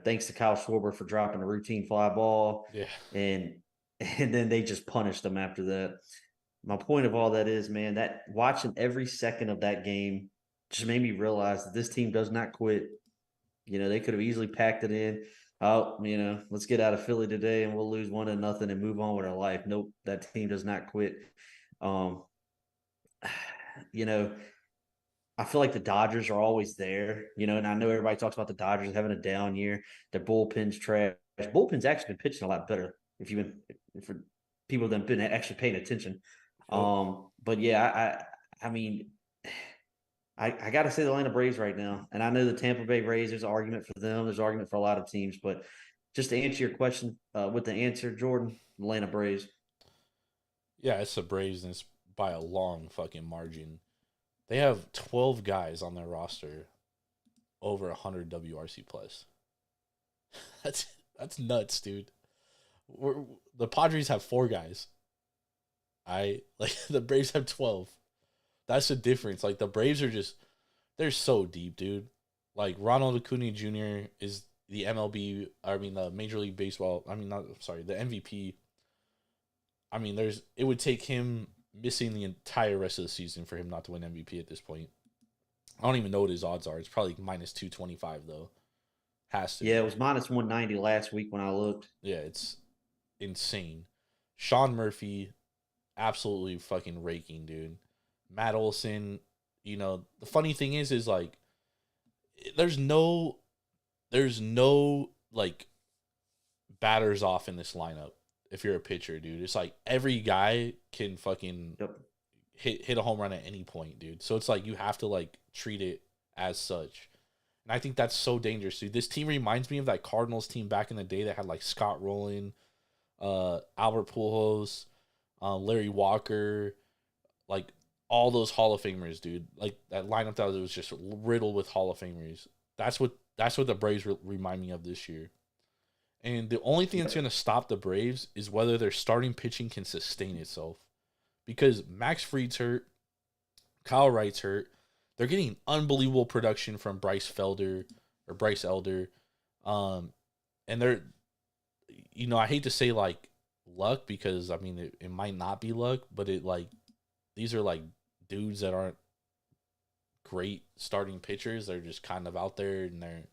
thanks to Kyle Schwarber for dropping a routine fly ball. Yeah. And then they just punished them after that. My point of all that is, man, that watching every second of that game just made me realize that this team does not quit. They could have easily packed it in. Oh, let's get out of Philly today and we'll lose 1-0 and move on with our life. Nope, that team does not quit. I feel like the Dodgers are always there, and I know everybody talks about the Dodgers having a down year. Their bullpen's trash. Bullpen's actually been pitching a lot better for people that have been actually paying attention. But yeah, I mean, I got to say the Atlanta Braves right now. And I know the Tampa Bay Rays, there's an argument for them. There's an argument for a lot of teams. But just to answer your question with the answer, Jordan, Atlanta Braves. Yeah, it's the Braves, and it's by a long fucking margin. They have 12 guys on their roster over 100 WRC plus. That's nuts, dude. The Padres have 4 guys. The Braves have 12. That's the difference. Like, the Braves are they're so deep, dude. Like, Ronald Acuna Jr. is the MLB, the Major League Baseball, the MVP. I mean, it would take him missing the entire rest of the season for him not to win MVP at this point. I don't even know what his odds are. It's probably minus 225, though. Has to. Yeah, it was minus 190 last week when I looked. Yeah, it's insane. Sean Murphy, absolutely fucking raking, dude. Matt Olson, the funny thing is like, there's no like batters off in this lineup. If you're a pitcher, dude, it's like every guy can fucking hit a home run at any point, dude. So it's like you have to like treat it as such. And I think that's so dangerous, dude. This team reminds me of that Cardinals team back in the day that had like Scott Rowland, Albert Pujols, Larry Walker, like all those Hall of Famers, dude. Like that lineup that was just riddled with Hall of Famers. That's what the Braves remind me of this year. And the only thing that's going to stop the Braves is whether their starting pitching can sustain itself. Because Max Fried's hurt, Kyle Wright's hurt. They're getting unbelievable production from Bryce Elder. And they're, I hate to say like luck because, I mean, it might not be luck, but these are like dudes that aren't great starting pitchers. They're just kind of out there and they're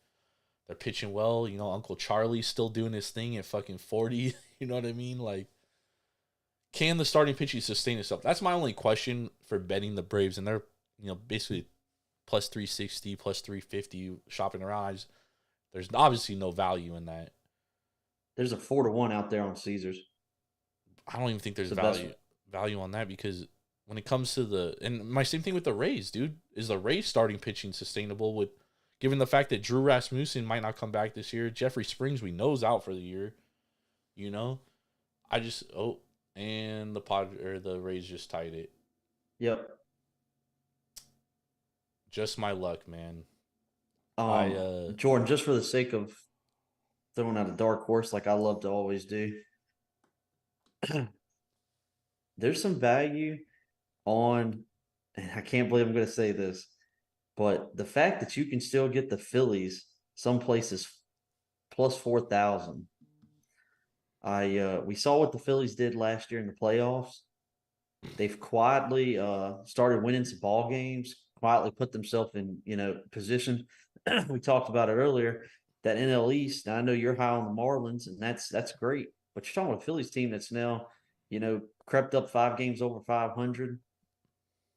pitching well. Uncle Charlie's still doing his thing at fucking 40. You know what I mean? Like, can the starting pitching sustain itself? That's my only question for betting the Braves. And they're, basically plus 360, plus 350 shopping around. There's obviously no value in that. There's a 4-1 out there on Caesars. I don't even think there's the value on that because when it comes to and my same thing with the Rays, dude, is the Rays starting pitching sustainable with, given the fact that Drew Rasmussen might not come back this year, Jeffrey Springs we know is out for the year, and the Rays just tied it. Yep. Just my luck, man. Jordan, just for the sake of throwing out a dark horse like I love to always do, there's some value on, and I can't believe I'm going to say this, but the fact that you can still get the Phillies some places plus 4,000. We saw what the Phillies did last year in the playoffs. They've quietly started winning some ball games, quietly put themselves in, position. We talked about it earlier, that NL East. I know you're high on the Marlins, and that's great. But you're talking about a Phillies team that's now, crept up 5 games over 500,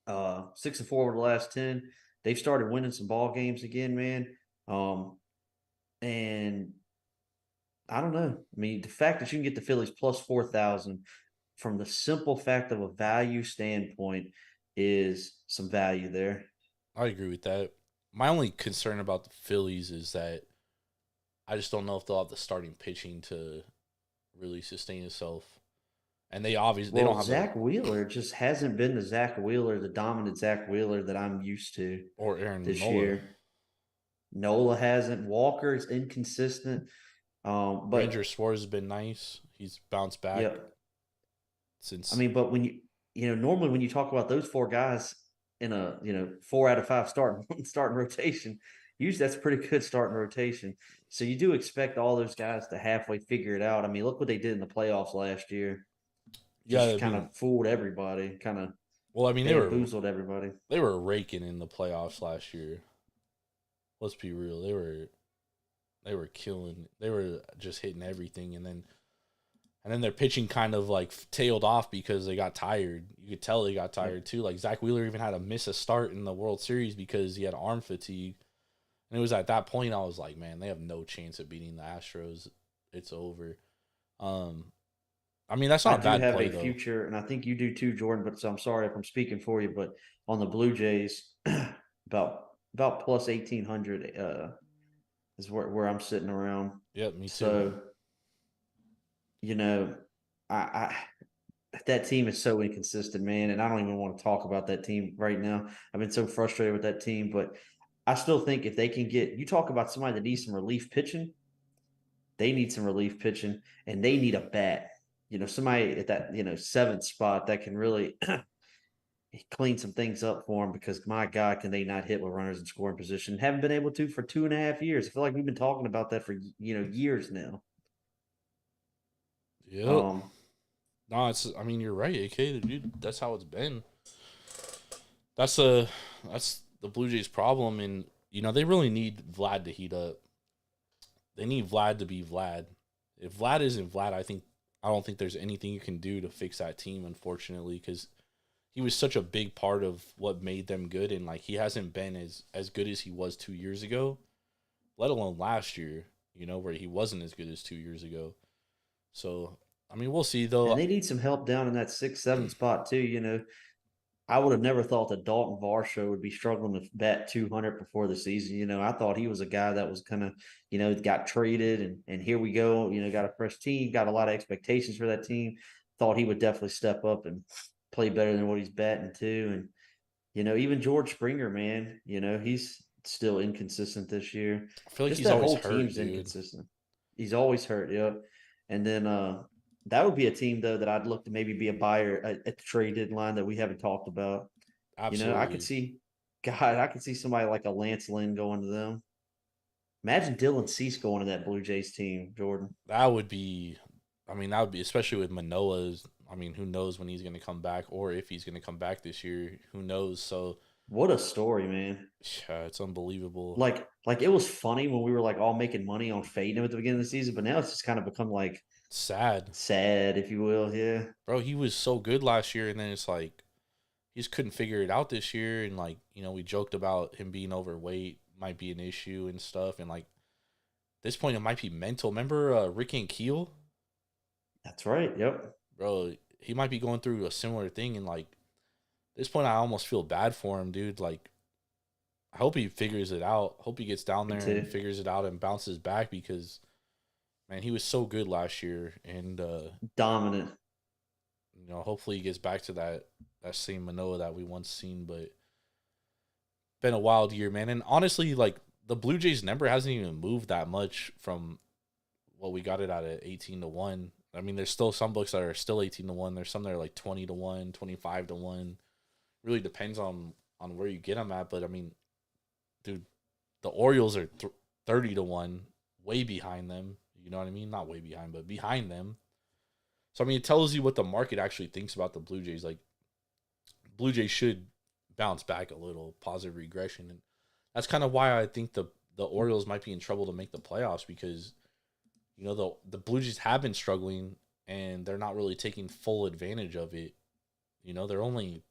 6-4 over the last 10. They've started winning some ball games again, man. And I don't know. I mean, the fact that you can get the Phillies plus 4,000 from the simple fact of a value standpoint is some value there. I agree with that. My only concern about the Phillies is that I just don't know if they'll have the starting pitching to really sustain itself. And they obviously don't have Zach Wheeler just hasn't been the Zach Wheeler, the dominant Zach Wheeler that I'm used to. Or Aaron this Nola. year. Nola hasn't. Walker is inconsistent. But Ranger Suarez has been nice. He's bounced back. Yep. But when normally when you talk about those 4 guys in a 4 out of 5 starting rotation, usually that's a pretty good starting rotation. So you do expect all those guys to halfway figure it out. I mean, look what they did in the playoffs last year. Just kind of fooled everybody. They boozled everybody. They were raking in the playoffs last year. Let's be real. They were killing. They were just hitting everything, and then their pitching kind of like tailed off because they got tired. You could tell they got tired too. Like Zach Wheeler even had to miss a start in the World Series because he had arm fatigue. And it was at that point I was like, man, they have no chance of beating the Astros. It's over. I mean, that's not a bad play, though. Future, and I think you do too, Jordan. But so I'm sorry if I'm speaking for you, but on the Blue Jays, about plus 1,800 is where I'm sitting around. Yep, me too. So, I that team is so inconsistent, man, and I don't even want to talk about that team right now. I've been so frustrated with that team, but I still think if they can you talk about somebody that needs some relief pitching, they need some relief pitching, and they need a bat. Somebody at that, 7th spot that can really clean some things up for them because, my God, can they not hit with runners in scoring position? Haven't been able to for 2.5 years. I feel like we've been talking about that for, years now. Yeah. No, you're right, AK. Dude, that's how it's been. That's the Blue Jays' problem, and, they really need Vlad to heat up. They need Vlad to be Vlad. If Vlad isn't Vlad, I don't think there's anything you can do to fix that team, unfortunately, because he was such a big part of what made them good, and he hasn't been as good as he was 2 years ago, let alone last year, where he wasn't as good as 2 years ago. So, we'll see, though. And they need some help down in that 6th, 7th spot, too, I would have never thought that Dalton Varsho would be struggling to bat 200 before the season. I thought he was a guy that was kind of, got traded and here we go, got a fresh team, got a lot of expectations for that team. Thought he would definitely step up and play better than what he's batting too. And, even George Springer, man, he's still inconsistent this year. I feel like Just he's that always whole hurt, team's dude. inconsistent. He's always hurt, yeah. And then that would be a team though that I'd look to maybe be a buyer at the trade deadline that we haven't talked about. Absolutely. I could see somebody like a Lance Lynn going to them. Imagine Dylan Cease going to that Blue Jays team, Jordan. That would be, especially with Manoah's. Who knows when he's going to come back or if he's going to come back this year? Who knows? So, what a story, man! Yeah, it's unbelievable. Like it was funny when we were like all making money on fading him at the beginning of the season, but now it's just kind of become like sad, if you will. Yeah, bro, he was so good last year, and then it's like he just couldn't figure it out this year. And we joked about him being overweight might be an issue and stuff, and at this point it might be mental. Remember Ricky and Keel? That's right. Yep. Bro, he might be going through a similar thing, and at this point, I almost feel bad for him, dude. I hope he figures it out. Hope he gets down there and figures it out and bounces back because, man, he was so good last year and dominant. Hopefully he gets back to that same Manoah that we once seen. But been a wild year, man. And honestly, the Blue Jays number hasn't even moved that much from what we got it at 18-1. There's still some books that are still 18-1. There's some that are 20-1, 25-1. Really depends on where you get them at. But dude, the Orioles are 30-1, way behind them. You know what I mean? Not way behind, but behind them. So it tells you what the market actually thinks about the Blue Jays. Blue Jays should bounce back a little, positive regression, and that's kind of why I think the Orioles might be in trouble to make the playoffs because. The Blue Jays have been struggling, and they're not really taking full advantage of it. They're only,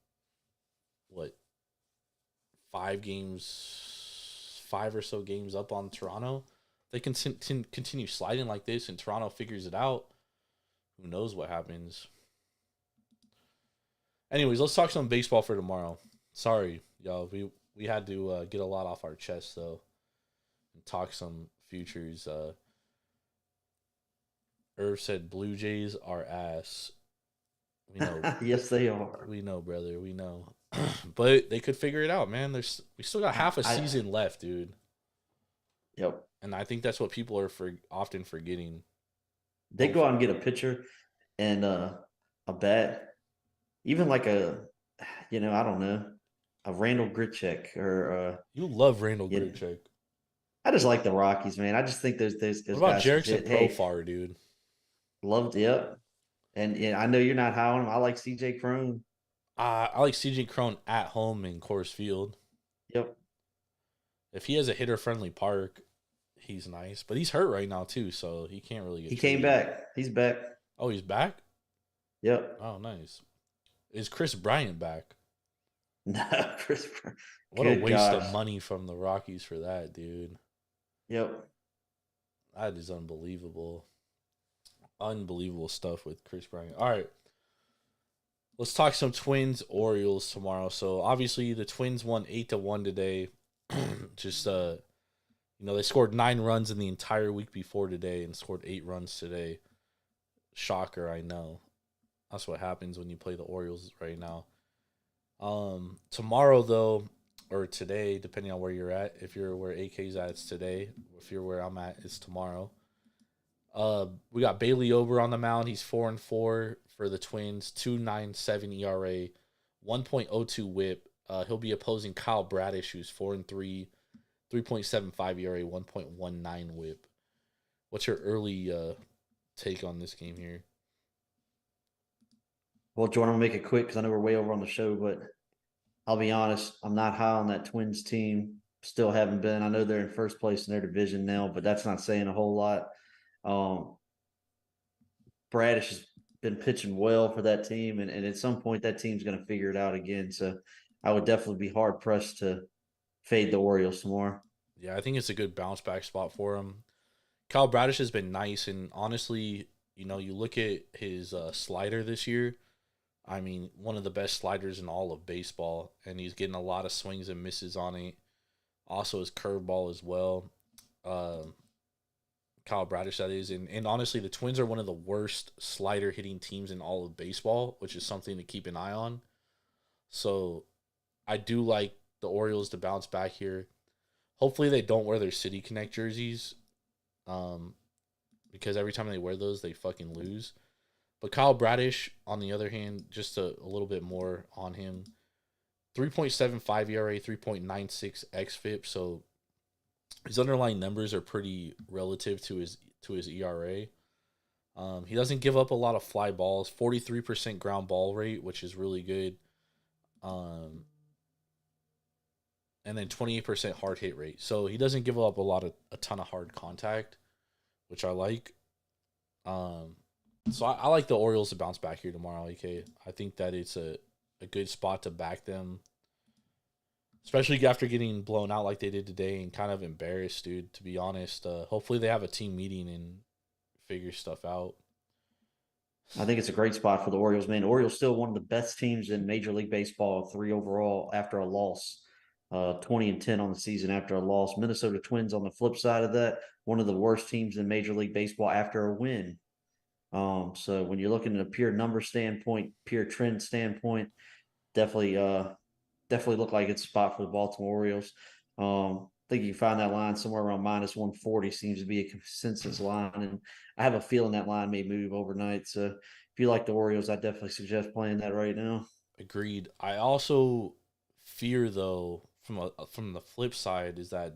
5 or so games up on Toronto. They can continue sliding like this, and Toronto figures it out. Who knows what happens? Anyways, let's talk some baseball for tomorrow. Sorry, y'all. We had to get a lot off our chest, though, and talk some futures. Irv said Blue Jays are ass. We know. Yes, they are. We know, brother. We know. But they could figure it out, man. We still got half a season left, dude. Yep. And I think that's what people are often forgetting. They go out and get a pitcher and a bat, even I don't know, a Randall Grichuk or you love Randall Grichuk. I just like the Rockies, man. I just think there's what about Jerickson Profar, dude? Loved, yep. And I know you're not high on him. I like CJ Cron. I like CJ Cron at home in Coors Field. Yep. If he has a hitter-friendly park, he's nice. But he's hurt right now, too, so he can't really get He came back. He's back. Oh, he's back? Yep. Oh, nice. Is Chris Bryant back? No, Chris Bryant. What a waste of money from the Rockies for that, dude. Yep. That is unbelievable. Unbelievable stuff with Chris Bryant. All right. Let's talk some Twins Orioles tomorrow. So obviously the Twins won 8-1 today. Just they scored 9 runs in the entire week before today and scored 8 runs today. Shocker, I know. That's what happens when you play the Orioles right now. Tomorrow though, or today, depending on where you're at. If you're where AK's at, it's today. If you're where I'm at, it's tomorrow. We got Bailey Ober on the mound. He's 4-4 for the Twins. 2.97 ERA, 1.02 WHIP. He'll be opposing Kyle Bradish, who's 4-3, 3.75 ERA, 1.19 WHIP. What's your early take on this game here? Well, Jordan, I'll make it quick because I know we're way over on the show, but I'll be honest, I'm not high on that Twins team. Still haven't been. I know they're in first place in their division now, but that's not saying a whole lot. Bradish has been pitching well for that team, and at some point that team's going to figure it out again. So I would definitely be hard pressed to fade the Orioles tomorrow. Yeah, I think it's a good bounce back spot for him. Kyle Bradish has been nice, and honestly, you look at his slider this year. I mean, one of the best sliders in all of baseball, and he's getting a lot of swings and misses on it. Also, his curveball as well. Kyle Bradish, that is. And honestly, the Twins are one of the worst slider hitting teams in all of baseball, which is something to keep an eye on. So I do like the Orioles to bounce back here. Hopefully they don't wear their City Connect jerseys, because every time they wear those, they fucking lose. But Kyle Bradish, on the other hand, just a little bit more on him. 3.75 ERA, 3.96 xFIP, so his underlying numbers are pretty relative to his ERA. He doesn't give up a lot of fly balls. 43% ground ball rate, which is really good. And then 28% hard hit rate. So he doesn't give up a ton of hard contact, which I like. So I like the Orioles to bounce back here tomorrow, AK. I think that it's a good spot to back them, especially after getting blown out like they did today and kind of embarrassed, dude, to be honest. Hopefully they have a team meeting and figure stuff out. I think it's a great spot for the Orioles, man. Orioles still one of the best teams in Major League Baseball, 3 overall after a loss. 20-10 on the season after a loss. Minnesota Twins on the flip side of that, one of the worst teams in Major League Baseball after a win. So when you're looking at a pure number standpoint, pure trend standpoint, definitely look like it's a spot for the Baltimore Orioles. I think you can find that line somewhere around -140 seems to be a consensus line, and I have a feeling that line may move overnight. So if you like the Orioles, I definitely suggest playing that right now. Agreed. I also fear, though, from the flip side, is that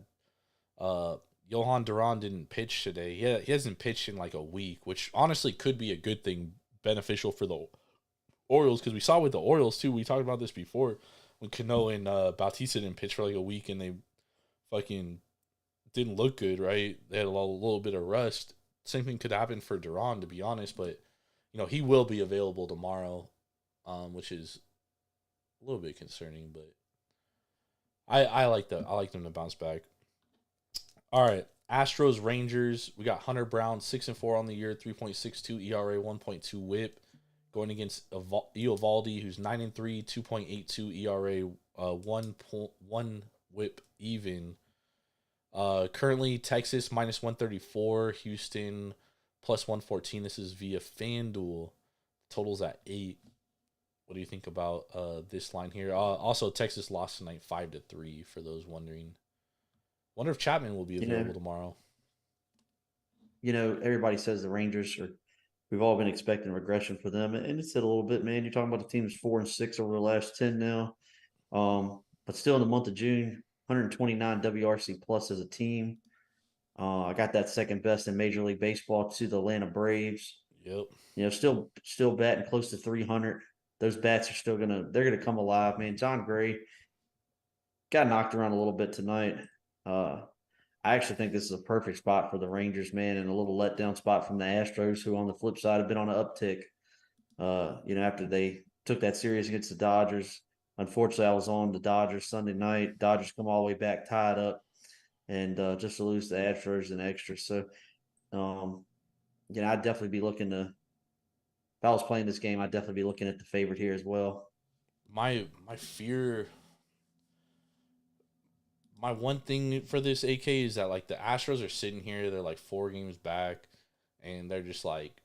Johan Duran didn't pitch today. He hasn't pitched in like a week, which honestly could be a good thing, beneficial for the Orioles, because we saw with the Orioles too. We talked about this before when Cano and Bautista didn't pitch for like a week and they fucking didn't look good, right? They had a little bit of rust. Same thing could happen for Duran, to be honest, but he will be available tomorrow, which is a little bit concerning, but I like them to bounce back. All right, Astros Rangers. We got Hunter Brown, 6-4 on the year, 3.62 ERA, 1.2 WHIP, going against Eovaldi, who's 9-3, 2.82 ERA, 1.1 WHIP even. Currently Texas -134, Houston +114. This is via FanDuel. Totals at 8. What do you think about this line here? Also, Texas lost tonight 5-3 for those wondering. Wonder if Chapman will be available tomorrow. Everybody says the Rangers we've all been expecting regression for them, and it's hit a little bit, man. You're talking about the team that's 4-6 over the last 10 now. But still in the month of June, 129 WRC plus as a team. I got that second best in Major League Baseball to the Atlanta Braves. Yep. Still batting close to 300. Those bats are they're gonna come alive, man. John Gray got knocked around a little bit tonight. I actually think this is a perfect spot for the Rangers, man, and a little letdown spot from the Astros, who on the flip side have been on an uptick. After they took that series against the Dodgers. Unfortunately, I was on the Dodgers Sunday night. Dodgers come all the way back, tied up, and just to lose the Astros in extra. So, I'd definitely be looking to. If I was playing this game, I'd definitely be looking at the favorite here as well. My fear. My one thing for this AK is that like the Astros are sitting here, they're like 4 games back, and they're just like,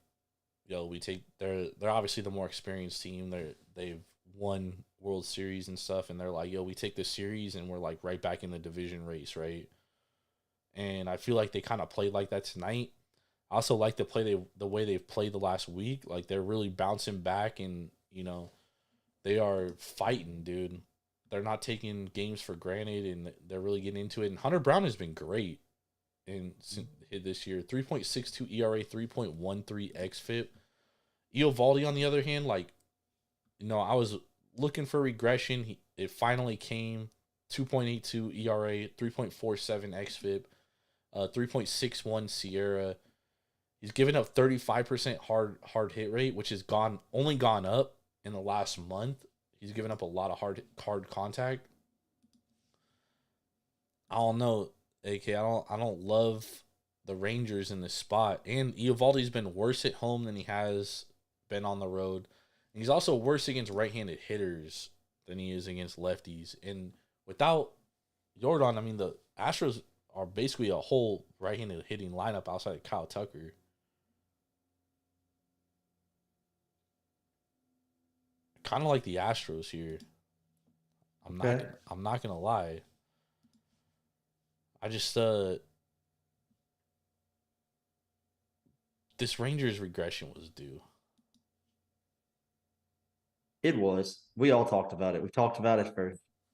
they're obviously the more experienced team. They've won World Series and stuff, and they're like, we take this series and we're like right back in the division race, right? And I feel like they kind of played like that tonight. I also like the way they've played the last week. Like they're really bouncing back, and they are fighting, dude. They're not taking games for granted, and they're really getting into it. And Hunter Brown has been great this year. 3.62 ERA, 3.13 xFIP. Eovaldi, on the other hand, I was looking for regression. It finally came. 2.82 ERA, 3.47 xFIP, 3.61 Sierra. He's given up 35% hard hit rate, which has only gone up in the last month. He's given up a lot of hard contact. I don't know, AK. I don't love the Rangers in this spot. And Eovaldi's been worse at home than he has been on the road. He's also worse against right-handed hitters than he is against lefties. And without Jordan, I mean, the Astros are basically a whole right-handed hitting lineup outside of Kyle Tucker. Kind of like the Astros here. I'm not gonna lie. I just this Rangers regression was due. It was. We all talked about it. We talked about it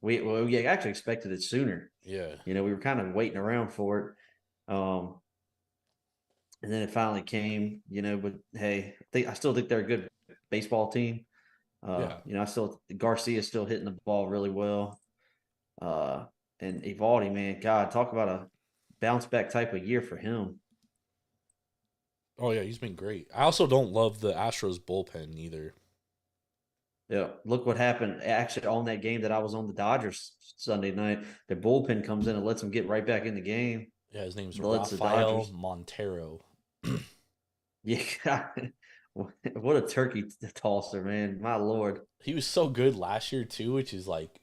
we actually expected it sooner. Yeah. We were kind of waiting around for it. And then it finally came, but hey, I still think they're a good baseball team. Garcia's still hitting the ball really well. And Evaldi, man, God, talk about a bounce back type of year for him. Oh yeah, he's been great. I also don't love the Astros bullpen either. Yeah, look what happened actually on that game that I was on the Dodgers Sunday night. The bullpen comes in and lets them get right back in the game. Yeah, his name's Lets Rafael Montero. Yeah, what a turkey tosser, man. My Lord. He was so good last year too, which is like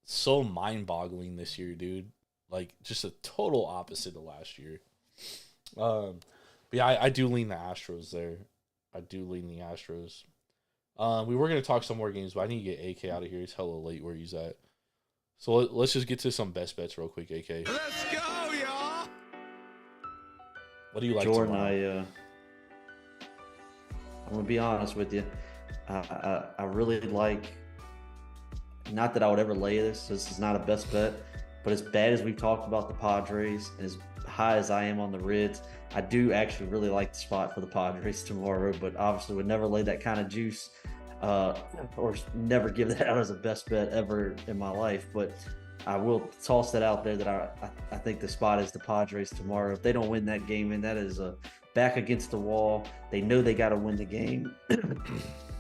so mind-boggling this year, dude. Like just a total opposite of last year. But yeah, I do lean the Astros there. I do lean the Astros. We were going to talk some more games, but I need to get AK out of here. It's hella late where he's at. So let's just get to some best bets real quick, AK. Let's go, y'all. What do you like, Jordan, tomorrow? I'm going to be honest with you. I really like, not that I would ever lay this. This is not a best bet, but as bad as we've talked about the Padres, as high as I am on the Reds, I do actually really like the spot for the Padres tomorrow, but obviously would never lay that kind of juice or never give that out as a best bet ever in my life. But I will toss that out there that I think the spot is the Padres tomorrow. If they don't win that game, and that is a back against the wall. They know they got to win the game.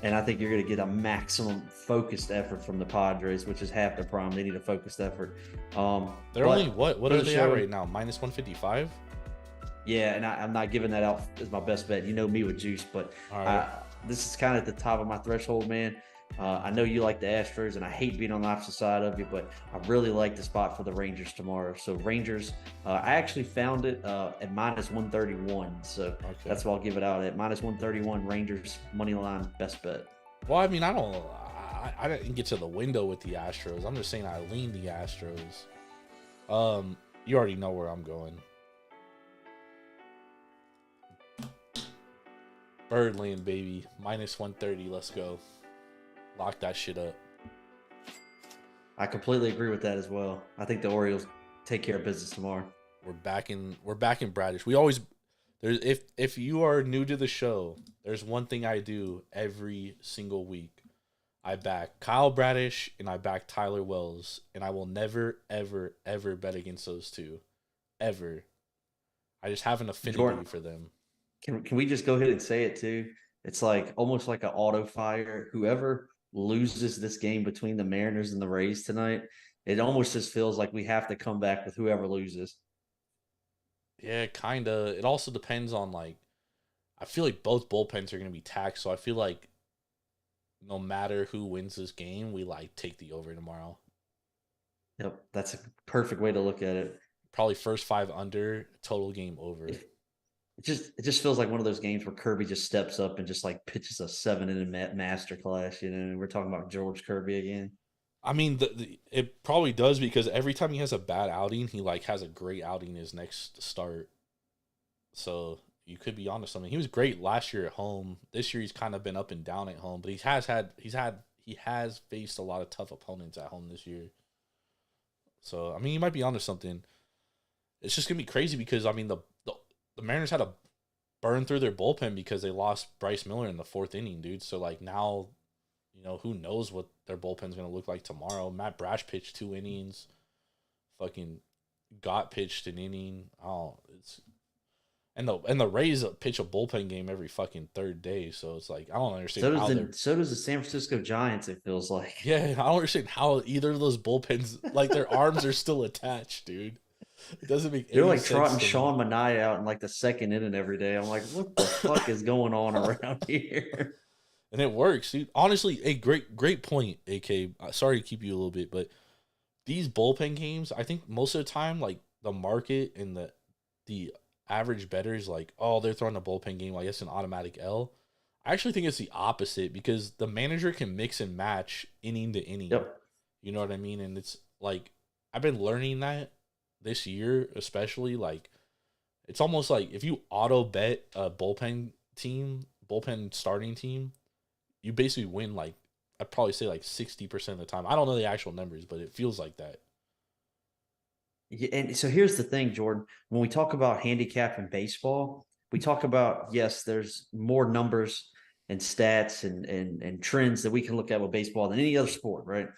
And I think you're going to get a maximum focused effort from the Padres, which is half the problem. They need a focused effort. They're only what are they at right now? Minus 155? Yeah, and I'm not giving that out as my best bet. You know me with juice, but this is kind of at the top of my threshold, man. I know you like the Astros, and I hate being on the opposite side of you, but I really like the spot for the Rangers tomorrow. So Rangers, I actually found it at minus 131. So that's what I'll give it out at minus 131. Rangers money line best bet. Well, I mean, I didn't get to the window with the Astros. I'm just saying I lean the Astros. You already know where I'm going. Birdland, baby. Minus 130. Let's go. Lock that shit up. I completely agree with that as well. I think the Orioles take care of business tomorrow. We're back in Bradish. We always if you are new to the show, there's one thing I do every single week. I back Kyle Bradish and I back Tyler Wells, and I will never ever ever bet against those two. Ever. I just have an affinity for them. Can we just go ahead and say it too? It's like almost like an auto fire. Whoever loses this game between the Mariners and the Rays tonight, it almost just feels like we have to come back with whoever loses. Yeah, kind of. It also depends on, like, I feel like both bullpens are going to be taxed, so I feel like no matter who wins this game, we, like, take the over tomorrow. Yep, that's a perfect way to look at it. Probably first 5 under, total game over. It just feels like one of those games where Kirby just steps up and just like pitches a 7-inning masterclass. We're talking about George Kirby again. I mean, it probably does, because every time he has a bad outing, he like has a great outing his next start. So you could be onto something. He was great last year at home. This year he's kind of been up and down at home, but he has faced a lot of tough opponents at home this year. So I mean, he might be onto something. It's just gonna be crazy because I mean the Mariners had to burn through their bullpen because they lost Bryce Miller in the 4th inning, dude. So, like, now, who knows what their bullpen's going to look like tomorrow. Matt Brash pitched 2 innings. Fucking Gott pitched an inning. And the Rays pitch a bullpen game every fucking 3rd day. So, it's like, I don't understand So does the San Francisco Giants, it feels like. Yeah, I don't understand how either of those bullpens, like, their arms are still attached, dude. It doesn't make They're any like sense trotting to me. Sean Manaea out in like the 2nd inning every day. I'm like, what the fuck is going on around here? And it works, dude. Honestly, a great point, AK. Sorry to keep you a little bit, but these bullpen games, I think most of the time, like the market and the average bettors, like, oh, they're throwing a bullpen game, like it's an automatic L. I actually think it's the opposite because the manager can mix and match inning to inning. Yep. You know what I mean? And it's like I've been learning that this year, especially. Like it's almost like if you auto bet a bullpen starting team, you basically win like I'd probably say like 60% of the time. I don't know the actual numbers, but it feels like that. Yeah, and so here's the thing, Jordan. When we talk about handicap in baseball, we talk about, yes, there's more numbers and stats and trends that we can look at with baseball than any other sport, right?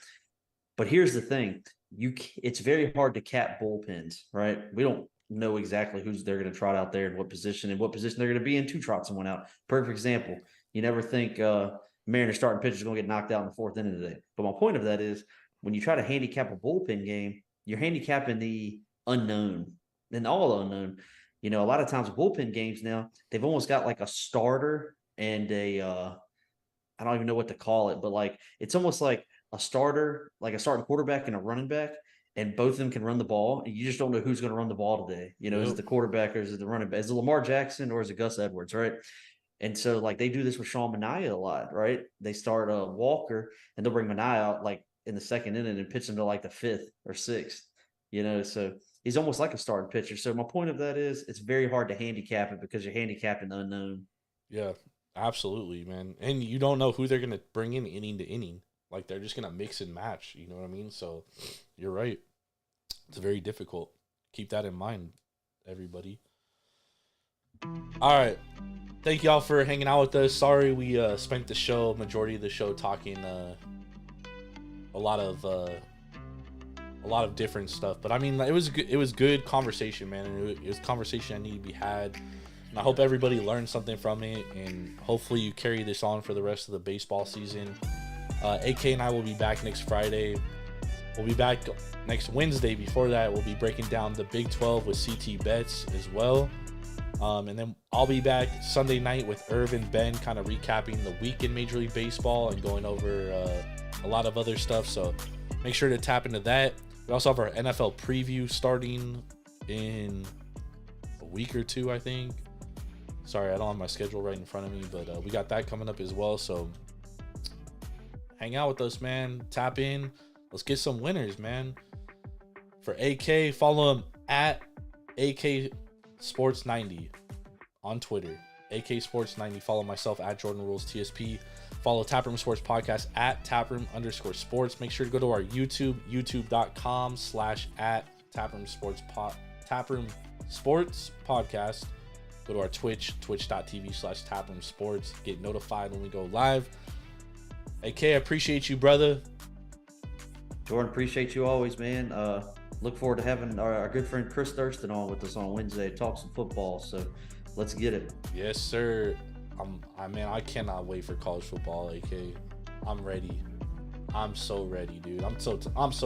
But here's the thing. It's very hard to cap bullpens, right? We don't know exactly who's they're going to trot out there and what position they're going to be in to trot someone out. Perfect example. You never think Mariners starting pitcher is going to get knocked out in the fourth inning today. But my point of that is when you try to handicap a bullpen game, you're handicapping the unknown and all unknown. You know, a lot of times bullpen games now, they've almost got like a starter and I don't even know what to call it, but like it's almost like a starter, like a starting quarterback and a running back, and both of them can run the ball. And you just don't know who's going to run the ball today. You know, is it the quarterback or is it the running back? Is it Lamar Jackson or is it Gus Edwards, right? And so like they do this with Sean Manaea a lot, right? They start Walker and they'll bring Manaea out like in the second inning and pitch him to like the fifth or sixth, you know, so he's almost like a starting pitcher. So my point of that is it's very hard to handicap it because you're handicapping the unknown. Yeah, absolutely, man. And you don't know who they're going to bring in inning to inning. Like they're just going to mix and match, you know what I mean? So you're right. It's very difficult. Keep that in mind, everybody. All right. Thank y'all for hanging out with us. Sorry we spent the majority of the show talking a lot of different stuff, but I mean it was good conversation, man, and it was conversation that needed to be had, and I hope everybody learned something from it, and hopefully you carry this on for the rest of the baseball season. AK and I will be back next Friday. We'll be back next Wednesday. Before that, we'll be breaking down the Big 12 with CT Bets as well. And then I'll be back Sunday night with Irv and Ben, kind of recapping the week in Major League Baseball and going over a lot of other stuff. So make sure to tap into that. We also have our NFL preview starting in a week or two, I think. Sorry, I don't have my schedule right in front of me, but we got that coming up as well. So hang out with us, man. Tap in. Let's get some winners, man. For AK, follow him at AK Sports 90 on Twitter. AK Sports 90. Follow myself at Jordan Rules TSP. Follow Taproom Sports Podcast at Taproom_sports. Make sure to go to our YouTube, youtube.com/@Taproom Sports Podcast. Go to our Twitch, twitch.tv/Taproom Sports. Get notified when we go live. AK, I appreciate you, brother. Jordan, appreciate you always, man. Look forward to having our good friend Chris Thurston on with us on Wednesday to talk some football. So let's get it. Yes, sir. I cannot wait for college football, AK. I'm ready. I'm so ready, dude. I'm so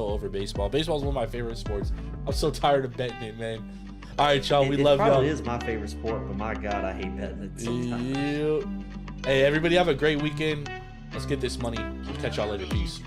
over baseball. Baseball is one of my favorite sports. I'm so tired of betting it, man. All right, y'all. We love y'all. It probably is my favorite sport, but my God, I hate betting it sometimes. Hey, everybody have a great weekend. Let's get this money. We'll catch y'all later. Peace.